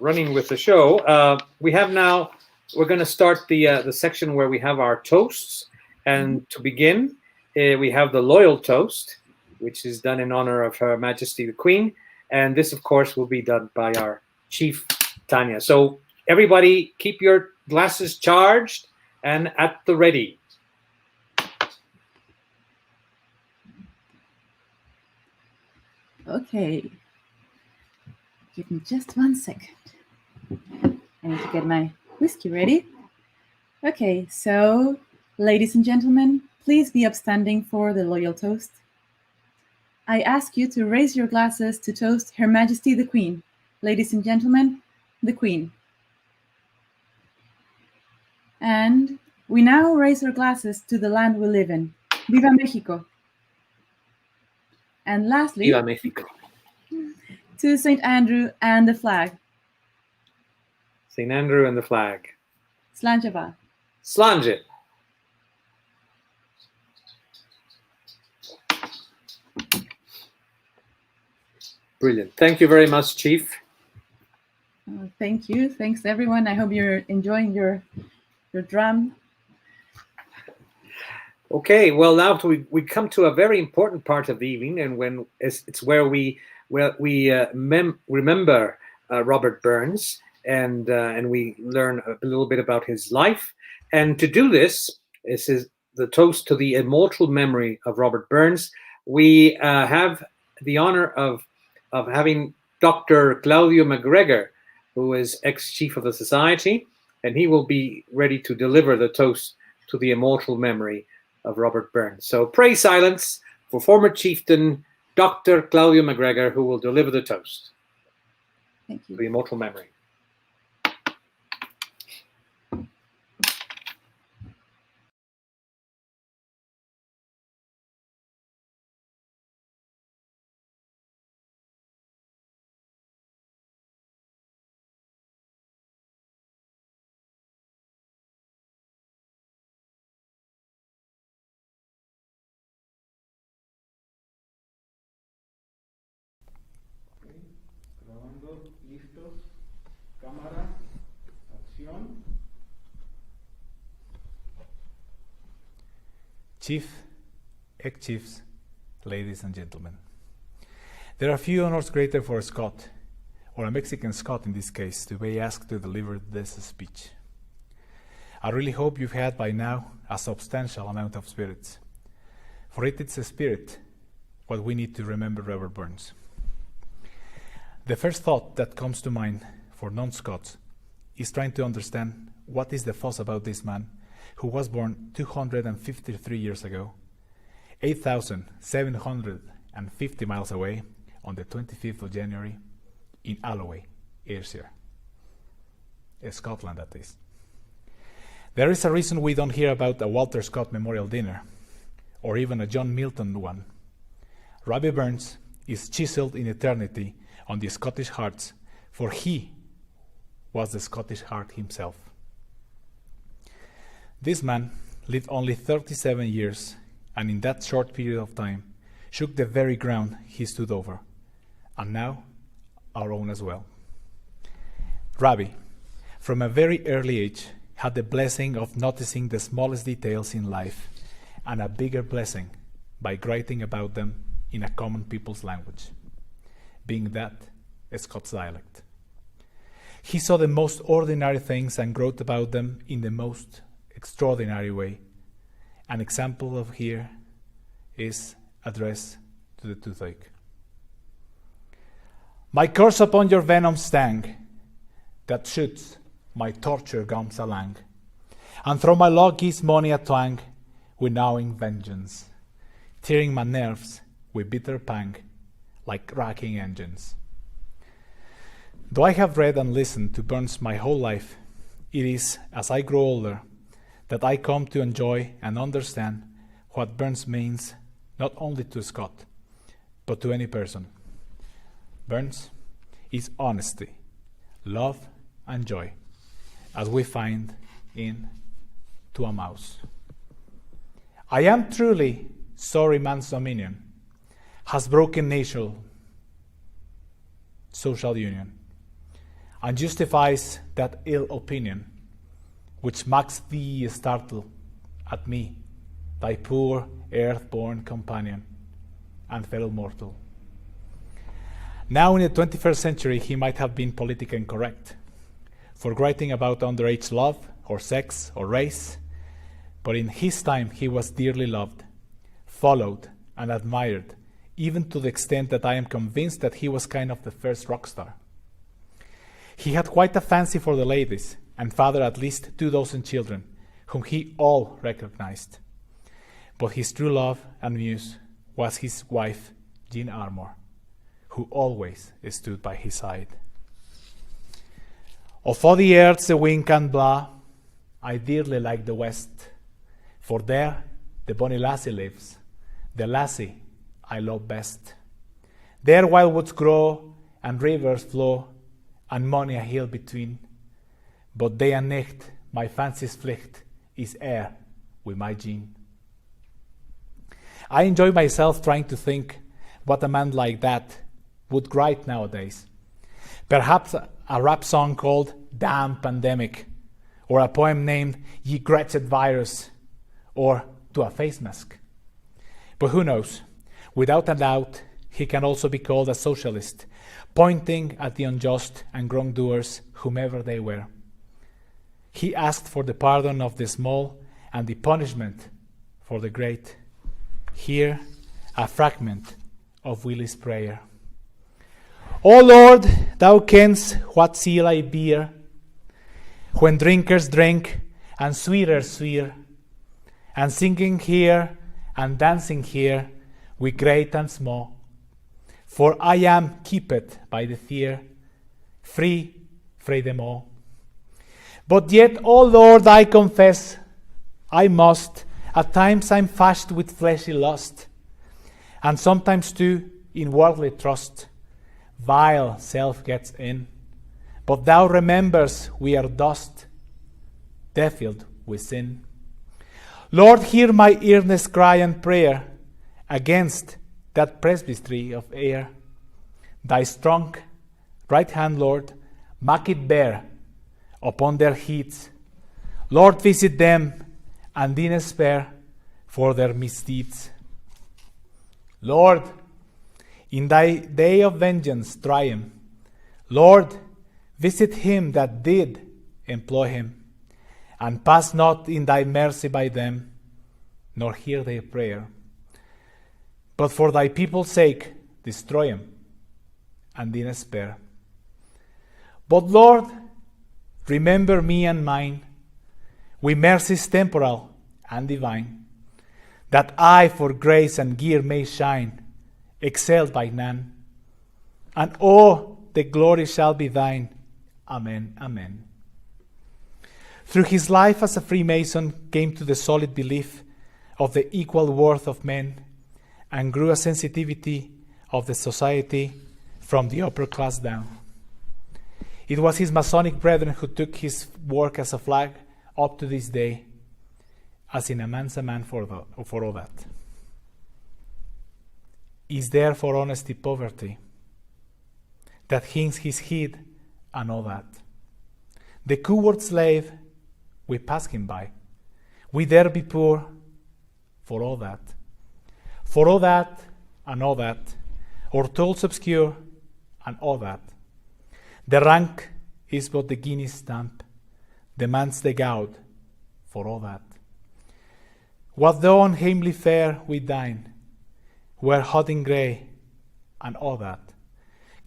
running with the show, we're going to start the section where we have our toasts, and to begin. We have the Loyal Toast, which is done in honor of Her Majesty the Queen. And this, of course, will be done by our Chief, Tanya. So everybody keep your glasses charged and at the ready. Okay. Give me just 1 second. I need to get my whiskey ready. Okay, so ladies and gentlemen, please be upstanding for the Loyal Toast. I ask you to raise your glasses to toast Her Majesty the Queen. Ladies and gentlemen, the Queen. And we now raise our glasses to the land we live in. Viva Mexico. And lastly, Viva Mexico. To St. Andrew and the flag. St. Andrew and the flag. Slanjava. Slange. Brilliant. Thank you very much, Chief. Thank you. Thanks, everyone. I hope you're enjoying your drum. Okay, well, now we come to a very important part of the evening, and when it's where we remember Robert Burns, and we learn a little bit about his life. And to do this is the toast to the immortal memory of Robert Burns. We have the honor of having Dr. Claudio McGregor, who is ex-chief of the society, and he will be ready to deliver the toast to the immortal memory of Robert Burns. So pray silence for former chieftain Dr. Claudio McGregor, who will deliver the toast. Thank you. To the immortal memory. Grabando, listos, cámara, acción. Chief, ex-chiefs, ladies and gentlemen. There are few honors greater for a Scot, or a Mexican Scot in this case, to be asked to deliver this speech. I really hope you've had by now a substantial amount of spirits, for it's a spirit what we need to remember Robert Burns. The first thought that comes to mind for non-Scots is trying to understand what is the fuss about this man who was born 253 years ago, 8,750 miles away on the 25th of January in Alloway, Ayrshire, Scotland that is. There is a reason we don't hear about a Walter Scott memorial dinner, or even a John Milton one. Robbie Burns is chiseled in eternity on the Scottish hearts, for he was the Scottish heart himself. This man lived only 37 years, and in that short period of time shook the very ground he stood over, and now our own as well. Robbie, from a very early age, had the blessing of noticing the smallest details in life, and a bigger blessing by writing about them in a common people's language, being that a Scots dialect. He saw the most ordinary things and wrote about them in the most extraordinary way. An example of here is addressed to the toothache. My curse upon your venom stang, that shoots my torture gums alang, and throw my law gives money a twang, with gnawing vengeance, tearing my nerves with bitter pang, like racking engines. Though I have read and listened to Burns my whole life, it is as I grow older that I come to enjoy and understand what Burns means not only to Scott, but to any person. Burns is honesty, love, and joy, as we find in To a Mouse. I am truly sorry man's dominion has broken natural social union, and justifies that ill opinion which makes thee startle at me, thy poor earth-born companion and fellow mortal. Now in the 21st century he might have been politically incorrect for writing about underage love or sex or race, but in his time he was dearly loved, followed, and admired, even to the extent that I am convinced that he was kind of the first rock star. He had quite a fancy for the ladies, and fathered at least 2,000 children, whom he all recognized. But his true love and muse was his wife, Jean Armour, who always stood by his side. Of all the earths the wind can blaw, I dearly like the west, for there the bonny lassie lives, the lassie I love best. There wildwoods grow and rivers flow, and many a hill between, but day and night my fancy's flicht is air with my Jean. I enjoy myself trying to think what a man like that would write nowadays. Perhaps a rap song called Damn Pandemic, or a poem named Ye Wretched Virus, or to a face mask. But who knows? Without a doubt, he can also be called a socialist, pointing at the unjust and wrongdoers, whomever they were. He asked for the pardon of the small and the punishment for the great. Here, a fragment of Willie's prayer. O Lord, thou kennst what zeal I bear, when drinkers drink and swearers swear, and singing here and dancing here, with great and small. For I am keeped by the fear, free frae them all. But yet, O Lord, I confess, I must, at times I'm fashed with fleshy lust, and sometimes too in worldly trust. Vile self gets in, but thou remembers we are dust, defiled with sin. Lord, hear my earnest cry and prayer against that presbytery of air. Thy strong right hand, Lord, make it bare upon their heads. Lord, visit them and in spare for their misdeeds. Lord, in thy day of vengeance triumph. Lord, visit him that did employ him, and pass not in thy mercy by them, nor hear their prayer. But for thy people's sake, destroy him, and in spare. But Lord, remember me and mine, with mercies temporal and divine, that I for grace and gear may shine, excelled by none. And oh, the glory shall be thine. Amen, amen. Through his life as a Freemason came to the solid belief of the equal worth of men, and grew a sensitivity of the society from the upper class down. It was his Masonic brethren who took his work as a flag up to this day, as in a man's a man for all that. Is there for honesty poverty that hangs his head and all that? The coward slave, we pass him by. We dare be poor for all that. For all that and all that, or tolls obscure and all that. The rank is but the guinea's stamp, the man's the gowd for all that. What though on hamely fare we dine, wear hot and grey and all that.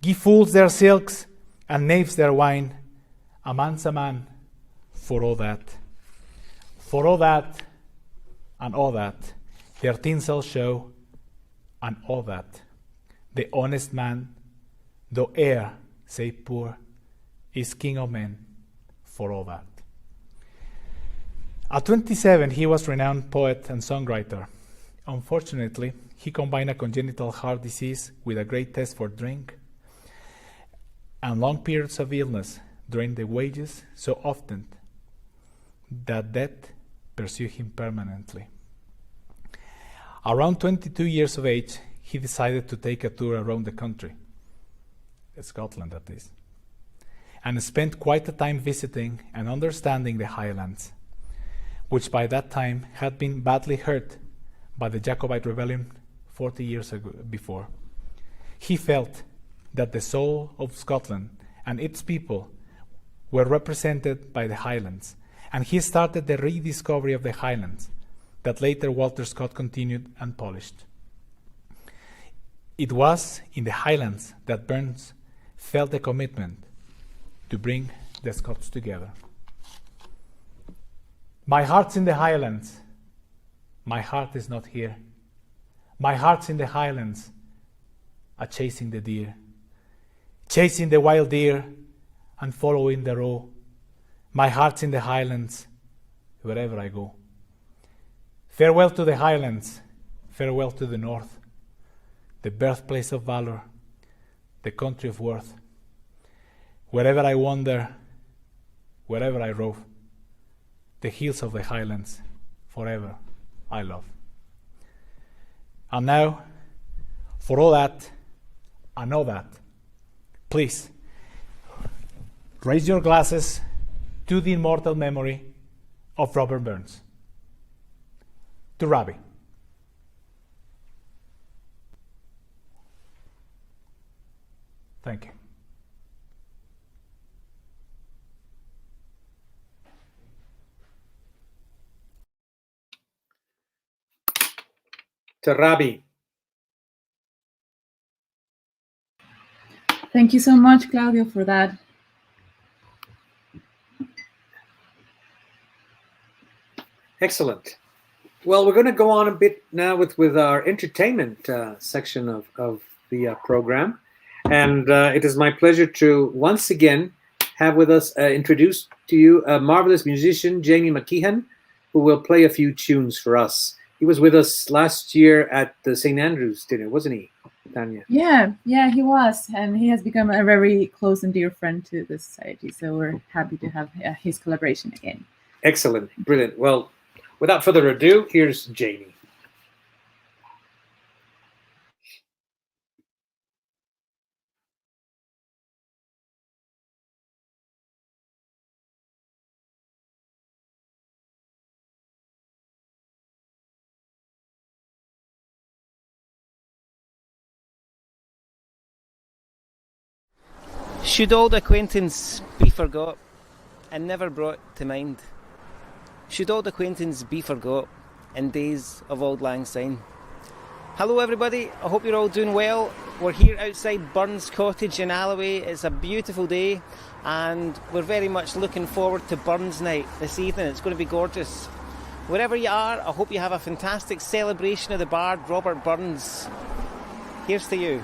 Give fools their silks and knaves their wine, a man's a man for all that. For all that and all that, their tinsel show and all that. The honest man, though e'er say poor, is king of men for all that. At 27, he was a renowned poet and songwriter. Unfortunately, he combined a congenital heart disease with a great taste for drink, and long periods of illness drained the wages so often that death pursued him permanently. Around 22 years of age, he decided to take a tour around the country, Scotland that is, and spent quite a time visiting and understanding the Highlands, which by that time had been badly hurt by the Jacobite rebellion 40 years before. He felt that the soul of Scotland and its people were represented by the Highlands, and he started the rediscovery of the Highlands that later Walter Scott continued and polished. It was in the Highlands that Burns felt a commitment to bring the Scots together. My heart's in the Highlands. My heart is not here. My heart's in the Highlands, a chasing the deer, chasing the wild deer and following the roe. My heart's in the Highlands, wherever I go. Farewell to the Highlands, farewell to the North, the birthplace of valor, the country of worth. Wherever I wander, wherever I rove, the hills of the Highlands, forever I love. And now, for all that, and all that, please, raise your glasses to the immortal memory of Robert Burns. to Robbie. Thank you. To Rabi. Thank you so much, Claudio, for that. Excellent. Well, we're going to go on a bit now with our entertainment section of the program. And it is my pleasure to once again have with us, introduce to you a marvelous musician, Jamie McKeehan, who will play a few tunes for us. He was with us last year at the St. Andrew's dinner, wasn't he, Tanya? Yeah, he was. And he has become a very close and dear friend to the society. So we're happy to have his collaboration again. Excellent. Brilliant. Well, without further ado, here's Jamie. Should old acquaintance be forgot and never brought to mind? Should old acquaintance be forgot in days of auld lang syne? Hello everybody, I hope you're all doing well. We're here outside Burns Cottage in Alloway. It's a beautiful day and we're very much looking forward to Burns Night this evening. It's going to be gorgeous. Wherever you are, I hope you have a fantastic celebration of the bard Robert Burns. Here's to you.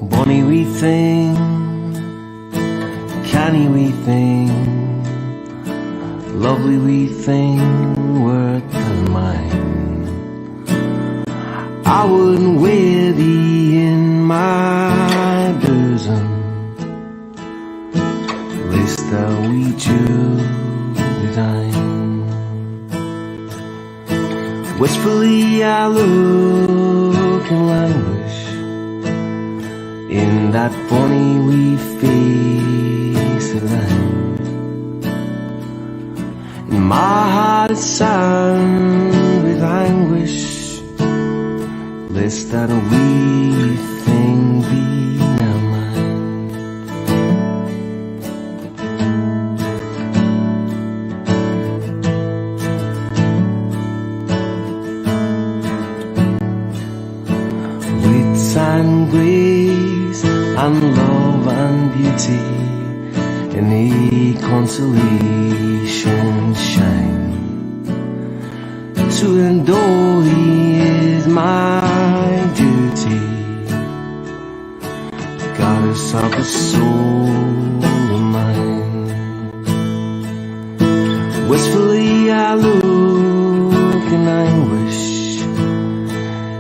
Bonny wee thing, canny wee thing, lovely wee thing, worth the mine. I wouldn't wear thee in my bosom, lest thou wee Julian. Wistfully I look and languish in that bonny wee face of thine. And my heart is sad with anguish, lest that wee thing be now mine. Wits and grace and love and beauty in the consolation shine. To adore thee is my duty, goddess of the soul of mine. Wistfully I look in anguish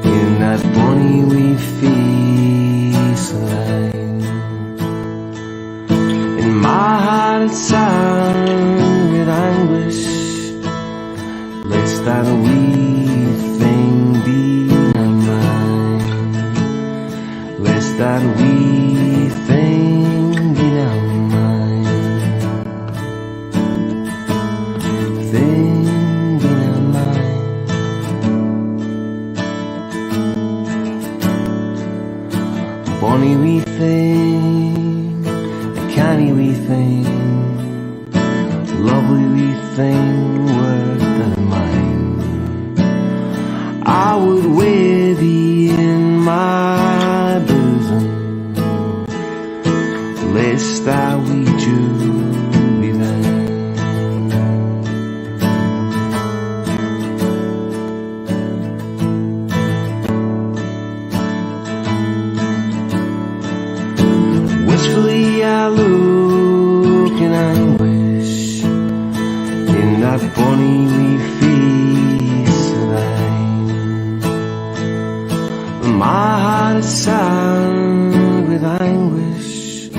in that bonny wee face of thine. In my heart it's sad with anguish, lest that wee thing be not mine, lest that wee thing be not mine, thing be not mine. Bonny wee thing, a canny wee thing, lovely wee thing, worth the mine. I would wear thee in my bosom, lest thou wee Julie thine. Wistfully I look in anguish in that bonny wee face of thine. My heart is sad with anguish,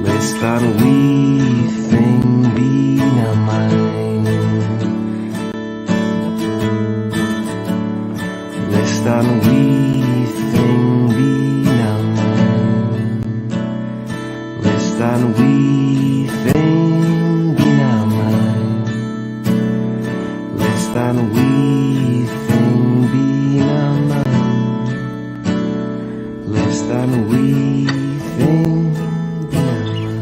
lest that wee thing be not mine, lest than wee thing be now mine. Less than wee thing be now mine. Less than wee thing be now mine. Less than wee thing be now mine.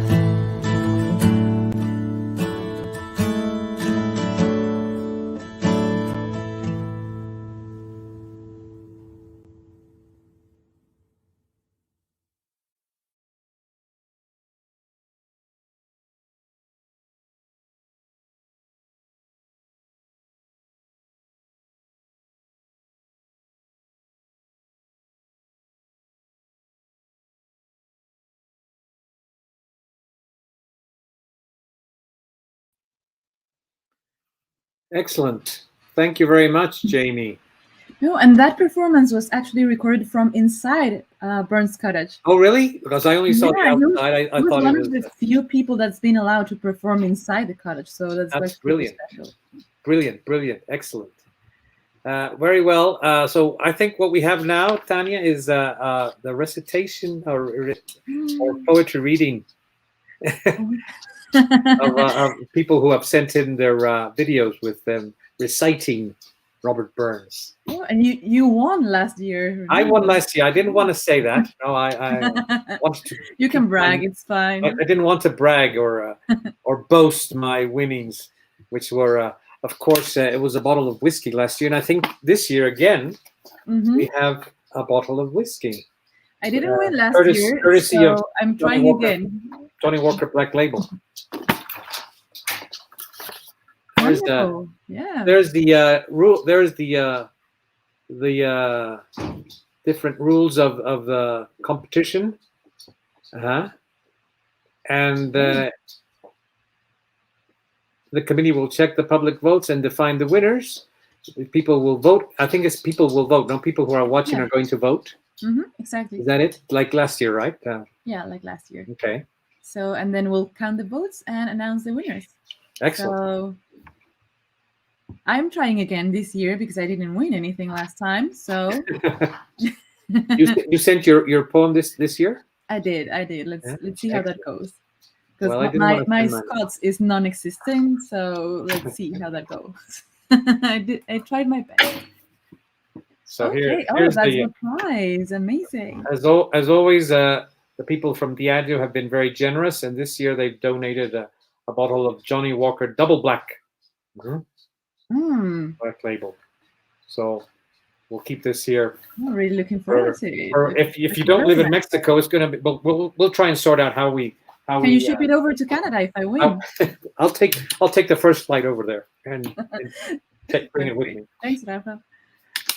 Excellent. Thank you very much, Jamie. No, and that performance was actually recorded from inside Burns' cottage. Oh, really? Because I only saw the outside. I He was thought one it was. of the few people that's been allowed to perform inside the cottage, so that's like brilliant. Super special. Brilliant. Excellent. Very well. So I think what we have now, Tanya, is the recitation or poetry reading of people who have sent in their videos with them reciting Robert Burns. Oh, and you won last year. I won last year. I didn't want to say that. No, I wanted to. You can brag. It's fine. I didn't want to brag or boast my winnings, which were, of course, it was a bottle of whiskey last year, and I think this year again we have a bottle of whiskey. I didn't win last year, courtesy so of I'm Johnny trying Walker, again. Johnny Walker Black Label. There's Wonderful. Yeah. There's the rule. There's the different rules of the competition. And the committee will check the public votes and define the winners. People will vote. I think it's people will vote. No, people who are watching are going to vote. Exactly. Is that it? Like last year, right? Yeah, like last year. Okay. So, and then we'll count the votes and announce the winners. Excellent. So, I'm trying again this year because I didn't win anything last time. So, you sent your poem this year? I did. Let's see how that goes. Because Well, my Scots is non-existent, so let's see how that goes. I tried my best. So okay. here's That's the prize. Amazing. As always, the people from Diageo have been very generous, and this year they've donated a bottle of Johnny Walker Double Black. Black Label. So we'll keep this here. I'm really looking forward to it. Or if you don't live in Mexico, it's gonna be. We'll try and sort out how we. Can you ship it over to Canada if I win? I'll take the first flight over there and bring it with me. Thanks, Rafa.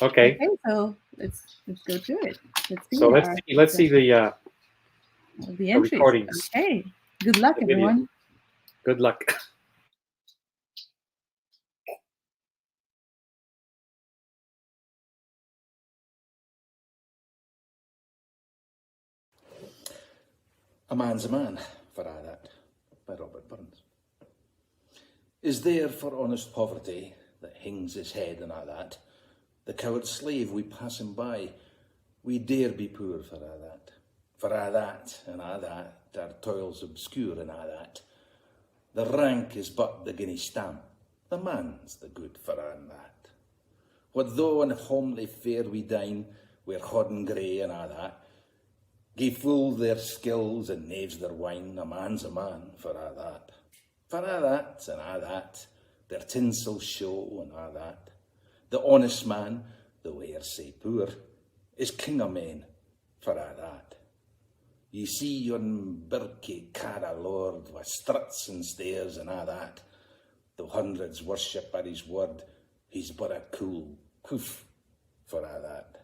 Okay. So let's go to it. Let's see the entries. Recordings. Okay. Good luck, everyone. Good luck. A man's a man, for a' that, by Robert Burns. Is there for honest poverty that hangs his head and a' that, the coward slave we pass him by, we dare be poor for a' that. For a' that and a' that, our toils obscure and a' that. The rank is but the guinea stamp, the man's the good for a' that. What though in homely fare we dine, we're hodden grey and a' that, gie fool their skills and knaves their wine, a man's a man for a' that. For a' that and a' that, their tinsel show and a' that. The honest man, though e'er sae poor, is king o' men for a' that. Ye see yon birkie cara lord, wi' struts and stairs and a' that. Though hundreds worship at his word, he's but a cool coof for a' that.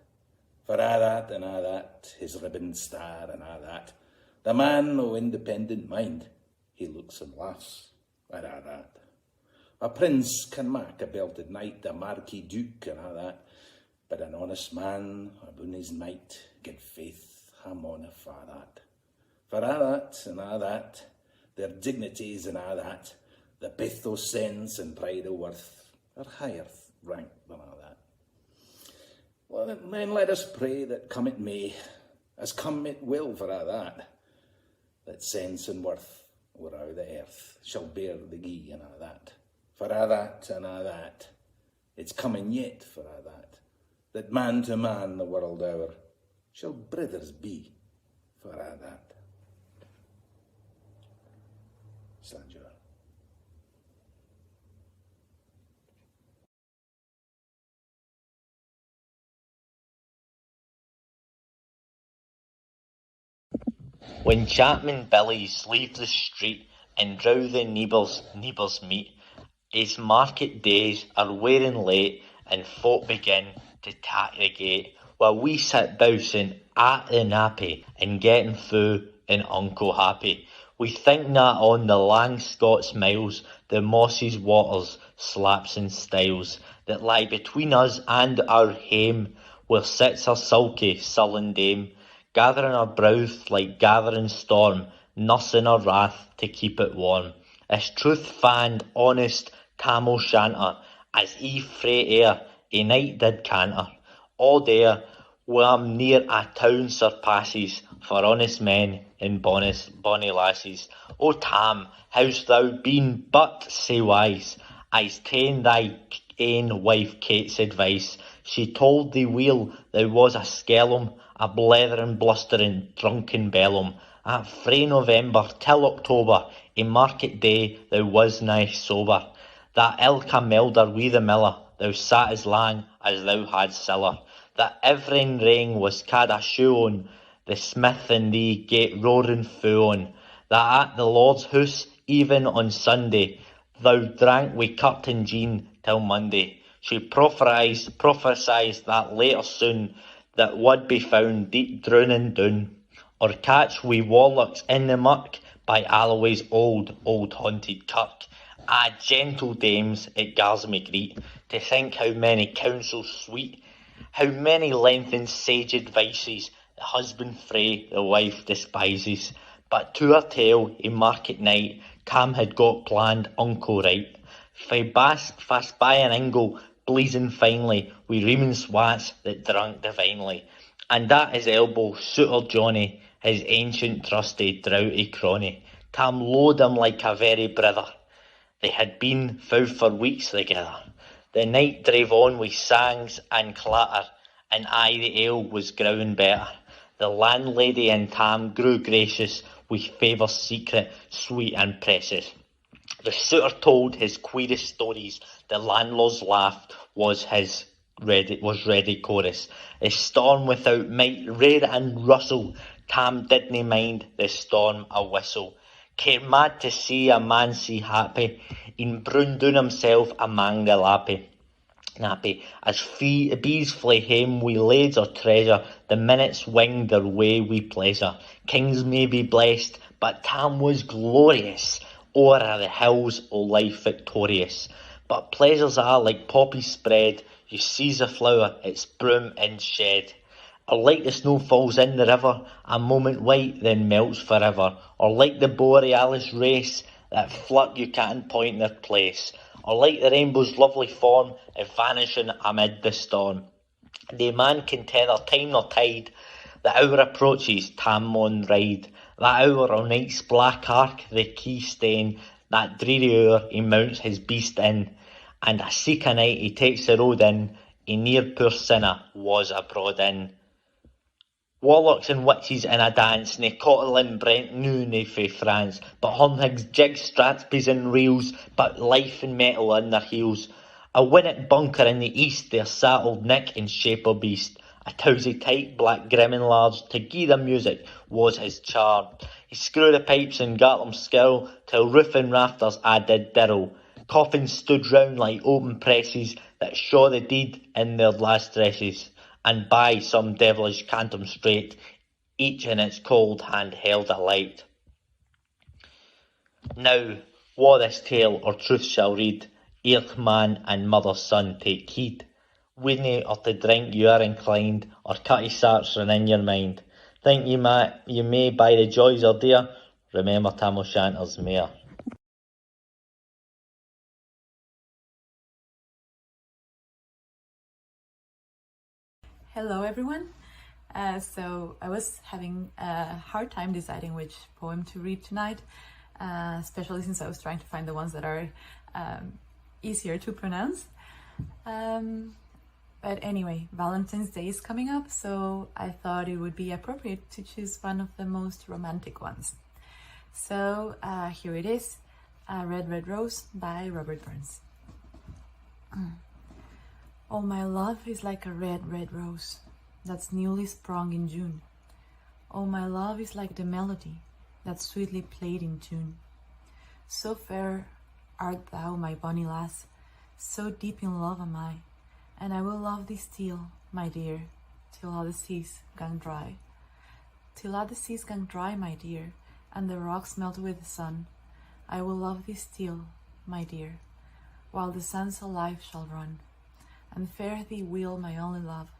For a' that and a' that, his ribbon star and a' that. The man o' independent mind, he looks and laughs at a' that. A prince can mak a belted knight, a marquis duke and a' that, but an honest man, aboon his might, give faith, hamona for that. For a' that and a' that, their dignities and a' that, the pith o' sense and pride o' worth, are higher rank than a' that. Well, then let us pray that come it may, as come it will for a' that sense and worth whereow the earth shall bear the gie and a' that. For a' that and a' that, it's coming yet for a' that man to man the world o'er shall brothers be for a' that. Stand you. When Chapman Billies leave the street and row the neighbours meet, as market days are wearing late and folk begin to tack the gate, while we sit bousing at the nappy and getting fou and unco happy. We think not on the lang Scots miles, the mosses waters, slaps and stiles, that lie between us and our hame, where sits our sulky, sullen dame, gathering her brows like gathering storm, nursing her wrath to keep it warm. As truth-fanned, honest tam o'shanter, as eve frae air, a night did canter. All there, wham near a town surpasses, for honest men and bonny lasses. O Tam, how's thou been but sae wise, as ta'en thy ain wife Kate's advice? She told thee weel thou was a skellum, a blethering, blustering, drunken bellum. At frae November till October, a market day thou was nigh sober. That ilka melder wi the miller, thou sat as lang as thou had siller. That every ring was cad a shoe on, the smith and thee get roaring fou on. That at the Lord's house, even on Sunday, thou drank wi Curtin Jean till Monday. She prophesied that later soon, that would be found deep drowning down, or catch wi warlocks in the muck by Alloway's old haunted kirk. Ah, gentle dames, it gars me greet, to think how many counsels sweet, how many lengthened sage advices, the husband frae the wife despises. But to her tale, a market night, Tam had got planned unco right. Fast by an ingle, blazing finely, wi reaming swats that drank divinely. And at his elbow, Suitor Johnny, his ancient trusty droughty crony. Tam lo'ed him like a very brother. They had been fou for weeks together. The night drave on wi sangs and clatter, and aye the ale was growing better. The landlady and Tam grew gracious, wi favours secret, sweet and precious. The suitor told his queerest stories, the landlord's laugh was ready chorus. A storm without might, rain and rustle, Tam didna mind the storm a whistle. Care mad to see a man sae happy, in broon doon himself amang the nappy. As bees fly hame wi lades or treasure, the minutes winged their way wi pleasure. Kings may be blessed, but Tam was glorious, o'er the hills o' life victorious. But pleasures are like poppies spread, you seize a flower, its broom and shed. Or like the snow falls in the river, a moment white, then melts forever. Or like the borealis race, that flirt you can't point their place. Or like the rainbow's lovely form, vanishing amid the storm. The man can tether time nor tide, the hour approaches, Tam maun ride. That hour o' night's black arc, the key stain, that dreary hour he mounts his beast in, and a seek a night he takes the road in, he near poor sinner was abroad in. Warlocks and witches in a dance, nae Cotterlin Brent knew nae fae France, but Hornhigs jigs, Strathspeys and reels, but life and metal in their heels. A winnock bunker in the east, there sat old Nick in shape o' beast, a towsy tight, black grim and large, to gie the music was his charm. He screwed the pipes and gat them skill, till roof and rafters a did dirl. Coffins stood round like open presses, that shaw the deed in their last dresses, and by some devilish cantum straight, each in its cold hand held a light. Now, wha this tale or truth shall read, ilk man and mother's son take heed. Winna or to drink you are inclined, or cutty sarts run in your mind. Think you may by the joys are dear, remember Tam O'Shanter's mare. Hello everyone. So I was having a hard time deciding which poem to read tonight, especially since I was trying to find the ones that are easier to pronounce. But anyway, Valentine's Day is coming up, so I thought it would be appropriate to choose one of the most romantic ones. So here it is, Red Red Rose by Robert Burns. Oh, my love is like a red, red rose that's newly sprung in June. Oh, my love is like the melody that's sweetly played in tune. So fair art thou, my bonny lass, so deep in love am I, and I will love thee still, my dear, till all the seas gang dry. Till all the seas gang dry, my dear, and the rocks melt with the sun, I will love thee still, my dear, while the sands alive shall run. And fare thee well, my only love,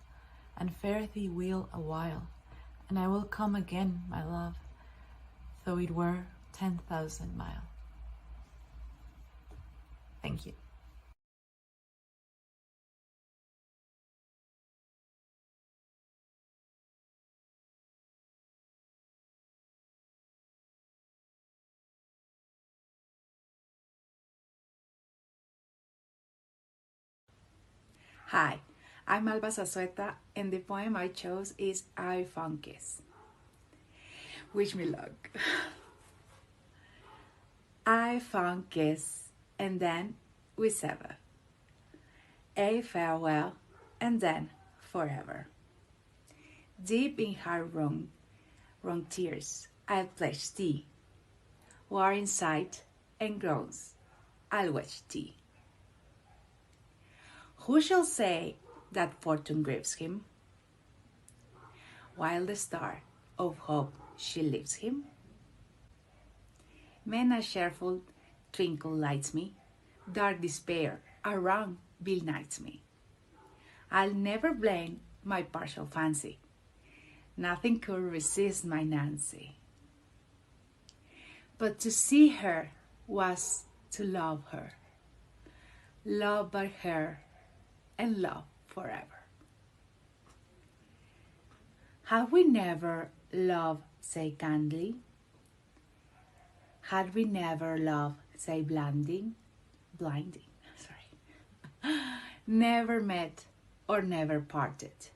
and fare thee well a while, and I will come again, my love, though it were 10,000 miles. Thank you. Hi, I'm Alba Zazueta, and the poem I chose is I Found Kiss. Wish me luck. I found kiss, and then we sever. A farewell, and then forever. Deep in her wrung tears, I'll pledge thee. War in sight and groans, I'll watch thee. Who shall say that fortune grieves him, while the star of hope she lifts him? Many a cheerful twinkle lights me, dark despair around benights me. I'll never blame my partial fancy, nothing could resist my Nancy. But to see her was to love her, love but her, and love forever. Have we never loved, say kindly? Had we never loved, say blinding? Never met or never parted,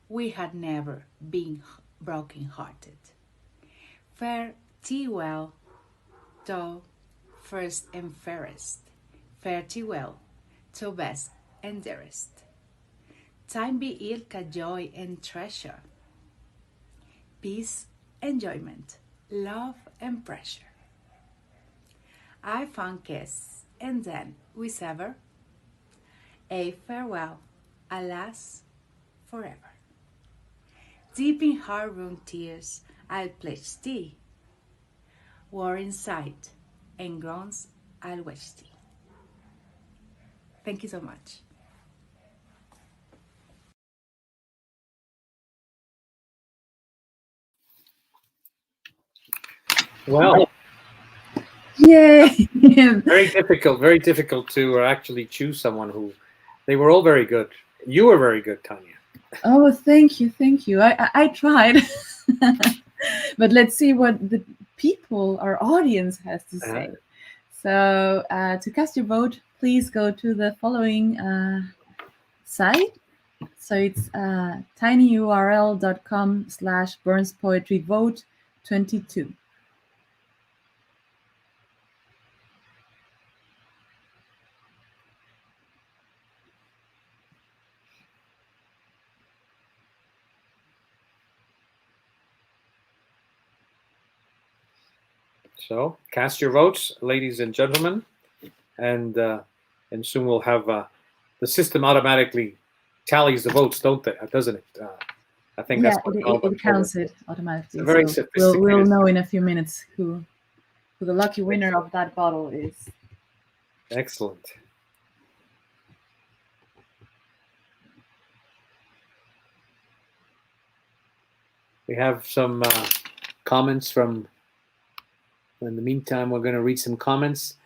we had never been broken-hearted. Fare thee well, thou first and fairest, fare thee well, thou best and dearest. Time be ilka joy and treasure, peace, enjoyment, love and pressure. I found kiss, and then we sever. A farewell, alas, forever. Deep in heart-wrung tears, I'll pledge thee. War in sight, and groans, I'll watch thee. Thank you so much. Well, Yay! very difficult to actually choose someone who. They were all very good. You were very good, Tanya. Oh, thank you, thank you. I tried, but let's see what the people, our audience, has to say. So to cast your vote, please go to the following site. So it's tinyurl.com/burnspoetryvote22. So cast your votes, ladies and gentlemen, and soon we'll have the system automatically tallies the votes, doesn't it? I think that's what it counts it automatically. It's very so sophisticated. we'll know in a few minutes who the lucky winner of that bottle is. Excellent. We have some comments from. In the meantime, we're going to read some comments.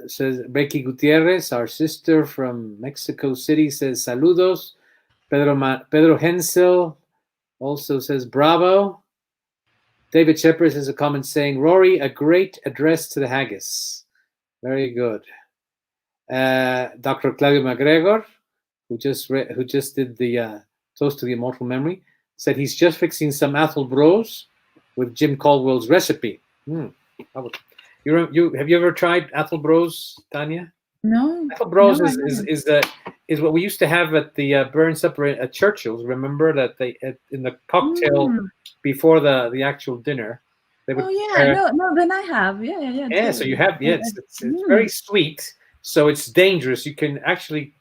says Becky Gutierrez, our sister from Mexico City, says saludos. Pedro Hensel also says bravo. David Shepard has a comment saying, Rory, a great address to the haggis. Very good. Dr. Claudio McGregor, who just did the toast to the immortal memory, said he's just fixing some Athelbros with Jim Caldwell's recipe. Have you ever tried Athelbros, Tanya? No. Athelbros No, is what we used to have at the burn supper at Churchill's. Remember that in the cocktail before the actual dinner, they would. Oh yeah, no. Then I have, yeah. Yeah, so you have, it's very sweet, so it's dangerous. You can actually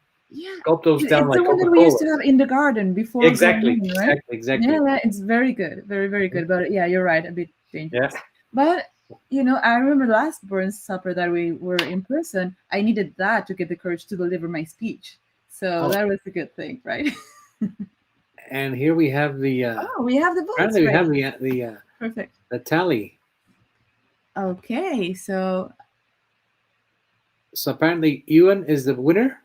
gulp those down It's like the one that we Coca-Cola. used to have in the garden before. Exactly, going in, right? exactly. Yeah, it's very good, very good. But yeah, you're right, a bit dangerous. Yeah. But I remember the last burn supper that we were in person. I needed that to get the courage to deliver my speech. So that was a good thing, right? And here we have the. We have the votes. Apparently, we right? have the Perfect. the tally. Okay, so apparently Ewan is the winner.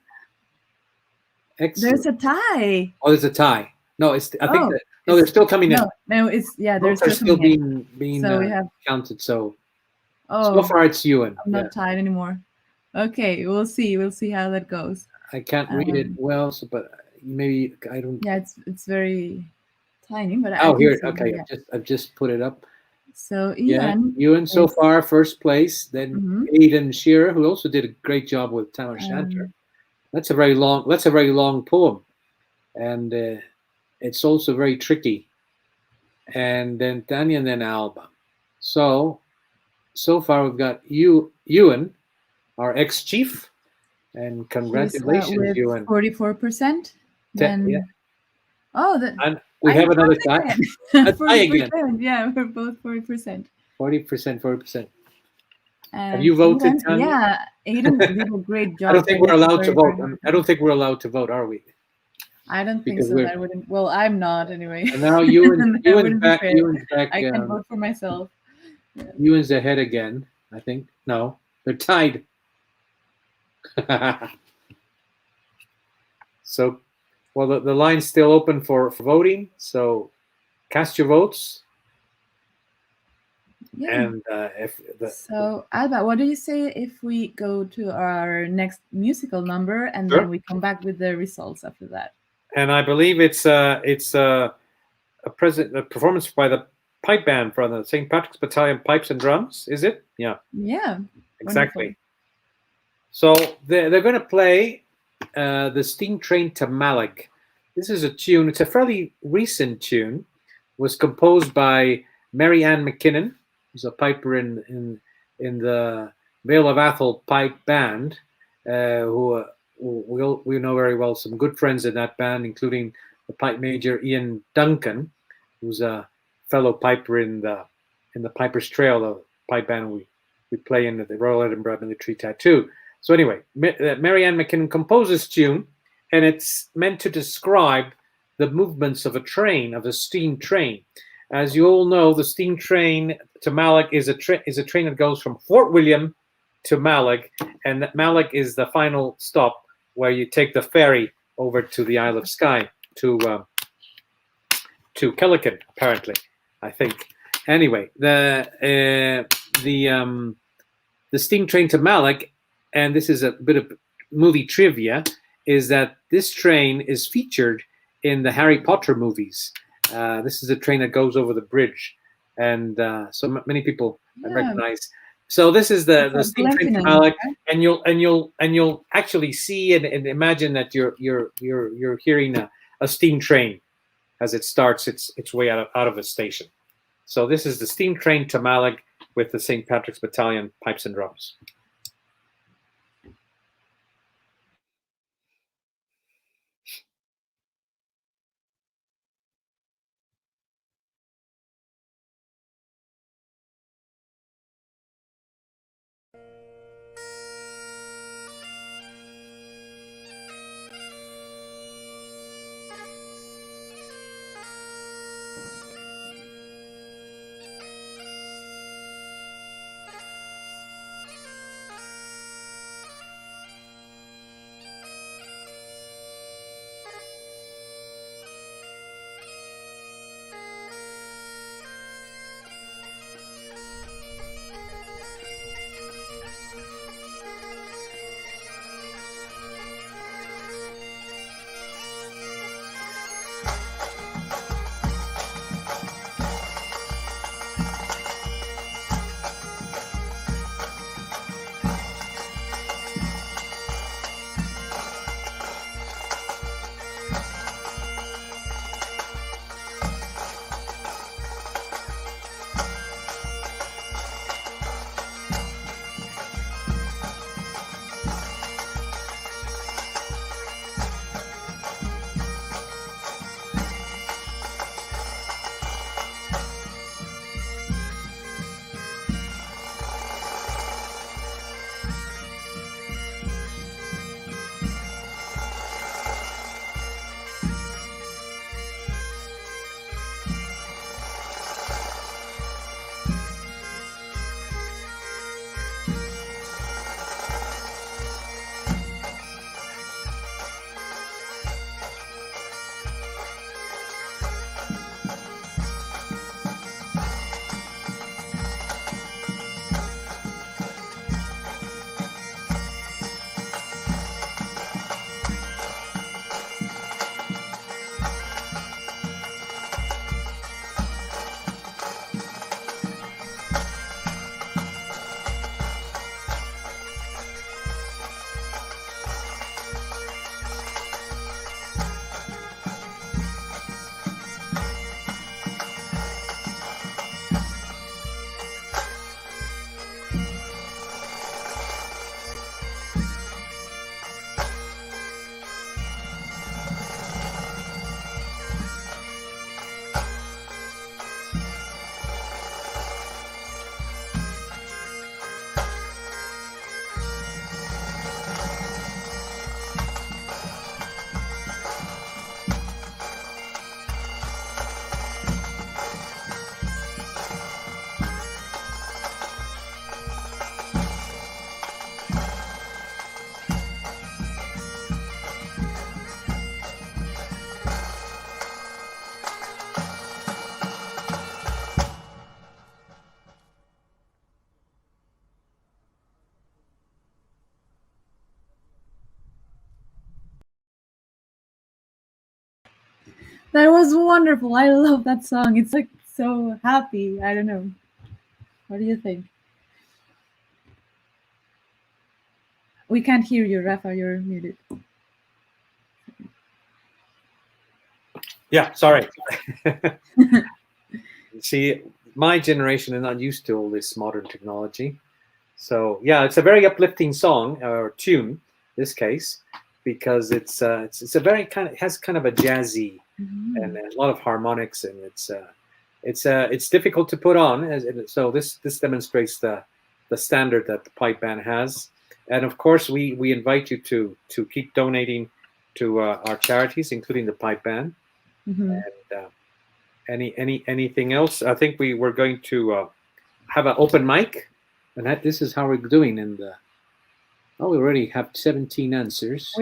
Excellent. There's a tie. Oh, there's a tie. No, I think they're still coming in. No, it's Votes are still being so we have counted. So so far it's Ewan. I'm not tied anymore. Okay, we'll see. We'll see how that goes. I can't read it well, but maybe I don't. Yeah, it's very tiny, but here. Okay, I've just put it up. So Ian, Ewan so far first place. Then Aidan Shearer, who also did a great job with Tamar Shanter. That's a very long poem, and it's also very tricky. And then Tanya, and then Alba. So far we've got Ewan, our ex-chief, and congratulations, Ewan. 44%. And we have another tie. A tie again. Yeah, we're both 40%. 40%. Have you voted, Tanya? Yeah, Aidan did a great job. I don't think we're allowed to vote. I don't think we're allowed to vote, are we? I don't think so. That wouldn't. Well, I'm not anyway. And now Ewan's back. I can vote for myself. Yeah. Ewan's ahead again. I think. No, they're tied. So, well, the line's still open for voting. So, cast your votes. Yeah. And so, Alba, what do you say if we go to our next musical number and then we come back with the results after that? And I believe it's a performance by the pipe band from the St. Patrick's Battalion Pipes and Drums. Is it? Yeah. Yeah. Exactly. Wonderful. So they're going to play the Steam Train to Malag. This is a tune. It's a fairly recent tune. It was composed by Mary Ann McKinnon, who's a piper in the Vale of Athol Pipe Band, who we know very well. Some good friends in that band, including the pipe major Ian Duncan, who's a fellow piper in the Piper's Trail, the pipe band we play in the Royal Edinburgh Military Tattoo. So anyway, Mary Ann McKinnon composed this tune, and it's meant to describe the movements of a train, of a steam train. As you all know, the steam train to Malag is a train that goes from Fort William to Malag, and that Malag is the final stop where you take the ferry over to the Isle of Skye to Killican, apparently, I think. Anyway, the steam train to Malag, and this is a bit of movie trivia, is that this train is featured in the Harry Potter movies. This is a train that goes over the bridge, and so many people recognize. So this is the steam train to Malag, and you'll actually see and imagine that you're hearing a steam train as it starts its way out of a station. So this is the steam train to Malag with the St. Patrick's Battalion Pipes and Drums. That was wonderful. I love that song. It's like so happy. I don't know. What do you think? We can't hear you, Rafa. You're muted. Yeah, sorry. See, my generation is not used to all this modern technology. So yeah, it's a very uplifting song or tune, in this case, because it's a very it has kind of a jazzy and a lot of harmonics, and it's difficult to put on. So this demonstrates the standard that the pipe band has, and of course we invite you to keep donating to our charities, including the pipe band. Mhm. And anything else? I think we were going to have an open mic, and this is how we're doing. And we already have 17 answers.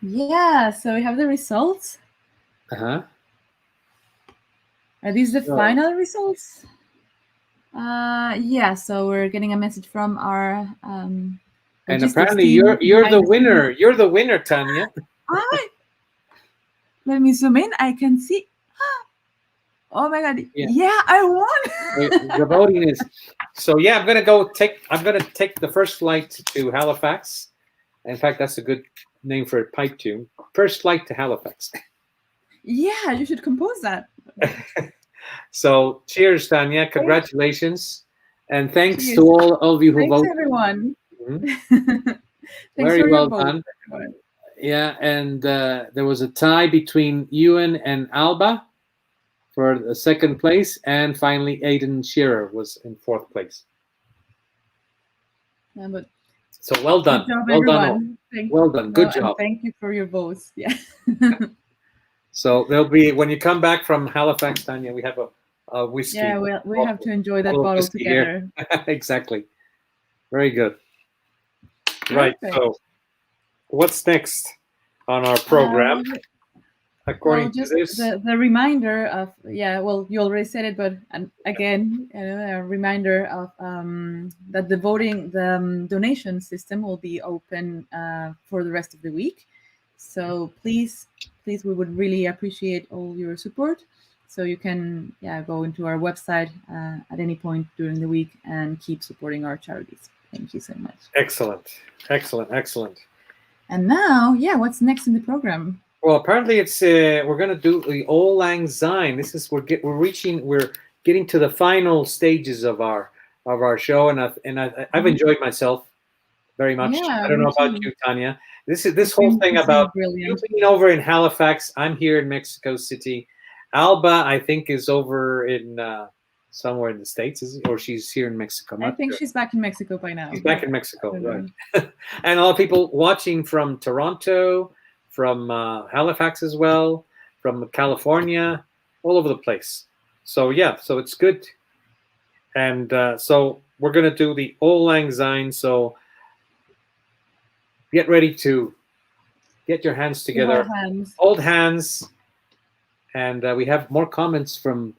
Yeah, so we have the results. Uh-huh. Are these the So- final results? Yeah, so we're getting a message from our And logistics apparently team you're behind the the winner. scenes. You're the winner, Tanya. Let me zoom in. I can see. Oh my god! Yeah. Yeah, I won. The voting is so. Yeah, I'm gonna take the first flight to Halifax. In fact, that's a good name for a pipe tune. First flight to Halifax. Yeah, you should compose that. So cheers, Tanya. Congratulations. And thanks Cheers. to all of you who Thanks, voted. everyone. Mhm. Thanks Very for well your vote, done. everyone. Yeah, and there was a tie between Ewan and Alba for the second place, and finally Aiden Shearer was in fourth place. Yeah, but So well done. good job, Well done all. everyone. Well done. Good job. Thank you for your votes. Yeah. So there'll be, when you come back from Halifax, Tanya, we have a whiskey. Yeah, we have to enjoy that bottle of bottle whiskey here. together. Exactly. Very good. Right. Perfect. So what's next on our program? According Well, just to this, the reminder of, yeah, well, you already said it, but again, a reminder of that the voting, the donation system will be open for the rest of the week. So please, we would really appreciate all your support. So you can, go into our website at any point during the week and keep supporting our charities. Thank you so much. excellent, excellent, excellent. And now, what's next in the program? Well, apparently it's we're going to do the Auld Lang Syne. This is we're getting to the final stages of our show, and I've enjoyed myself very much. Yeah, I don't know me about too. you, Tanya. This whole thing It's about you brilliant. being over in Halifax. I'm here in Mexico City. Alba, I think, is over in somewhere in the States, or she's here in Mexico. I'm I not think sure. she's back in Mexico by now. She's back in Mexico, I don't right? And a lot of people watching from Toronto, from Halifax as well, from California, all over the place. So yeah, so it's good. And so we're gonna do the Auld Lang Syne. So get ready to get your hands together, hold hands, and we have more comments from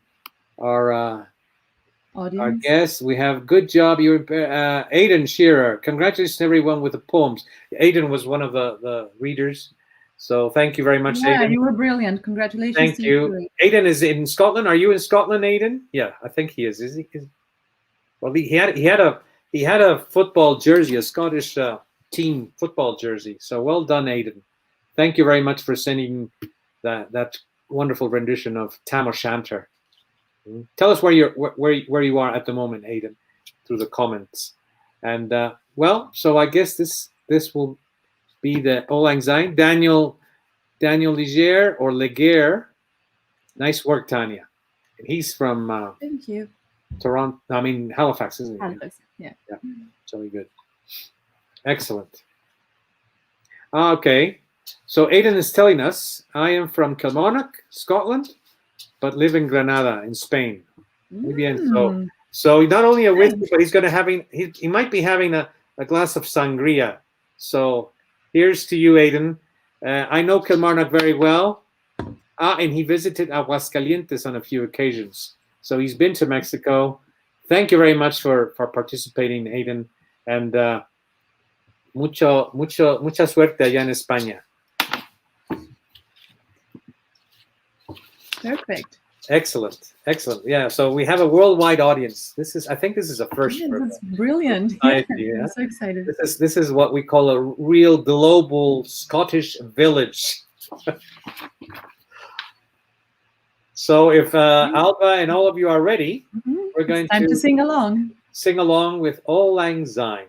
our Audience. guests. We have good job. You're Aiden Shearer. Congratulations to everyone with the poems. Aiden was one of the readers. So thank you very much, Yeah, Aiden. you were brilliant. Congratulations Thank to you. too. Aiden is in Scotland. Are you in Scotland, Aiden? Yeah, I think he is. Is he? Well, he had a football jersey, a Scottish team football jersey. So well done, Aiden. Thank you very much for sending that wonderful rendition of Tam O'Shanter. Tell us where you are at the moment, Aiden, through the comments. And so I guess this will be the Auld Lang Syne. Daniel Leger or Leger. Nice work, Tanya. And he's from Thank you. Toronto. I mean Halifax, isn't he? Halifax, yeah. Yeah. Very good. Excellent. Okay. So Aiden is telling us, I am from Kilmarnock, Scotland, but live in Granada in Spain. So not only a whiskey, but he's going to he might be having a glass of sangria. So here's to you, Aiden. I know Kilmarnock very well. And he visited Aguascalientes on a few occasions. So he's been to Mexico. Thank you very much for participating, Aiden. And mucha suerte allá en España. Perfect. Excellent, excellent. Yeah, so we have a worldwide audience. I think this is a first. Yes, for that's brilliant. society, Yeah, yeah. I'm so excited. This is what we call a real global Scottish village. So if Alba and all of you are ready, we're going Time to sing along. Sing along with Auld Lang Syne.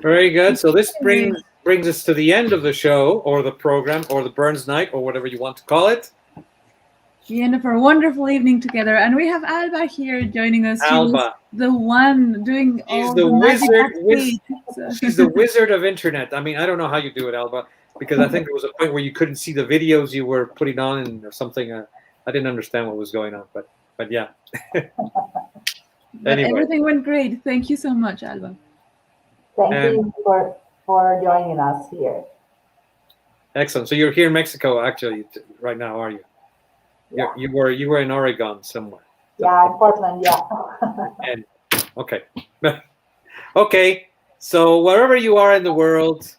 Very good. So this brings us to the end of the show, or the program, or the Burns Night, or whatever you want to call it. The end of our wonderful evening together, and we have Alba here joining us. Alba, the one doing all the wizard. So. She's the wizard of internet. I mean, I don't know how you do it, Alba, because I think there was a point where you couldn't see the videos you were putting on or something. I didn't understand what was going on, but yeah. But everything went great. Thank you so much, Alba. Thank you for joining us here. Excellent. So you're here in Mexico, actually, right now, are you? Yeah. You were in Oregon somewhere. Yeah, in Portland. Yeah. And okay, okay. So wherever you are in the world,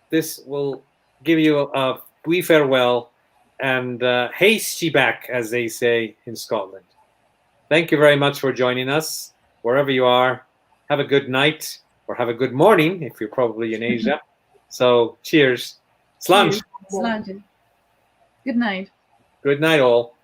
this will give you a wee farewell and haste ye back, as they say in Scotland. Thank you very much for joining us, wherever you are. Have a good night, or have a good morning if you're probably in Asia. So cheers. Sláinte. Sláinte. Good night. Good night, all.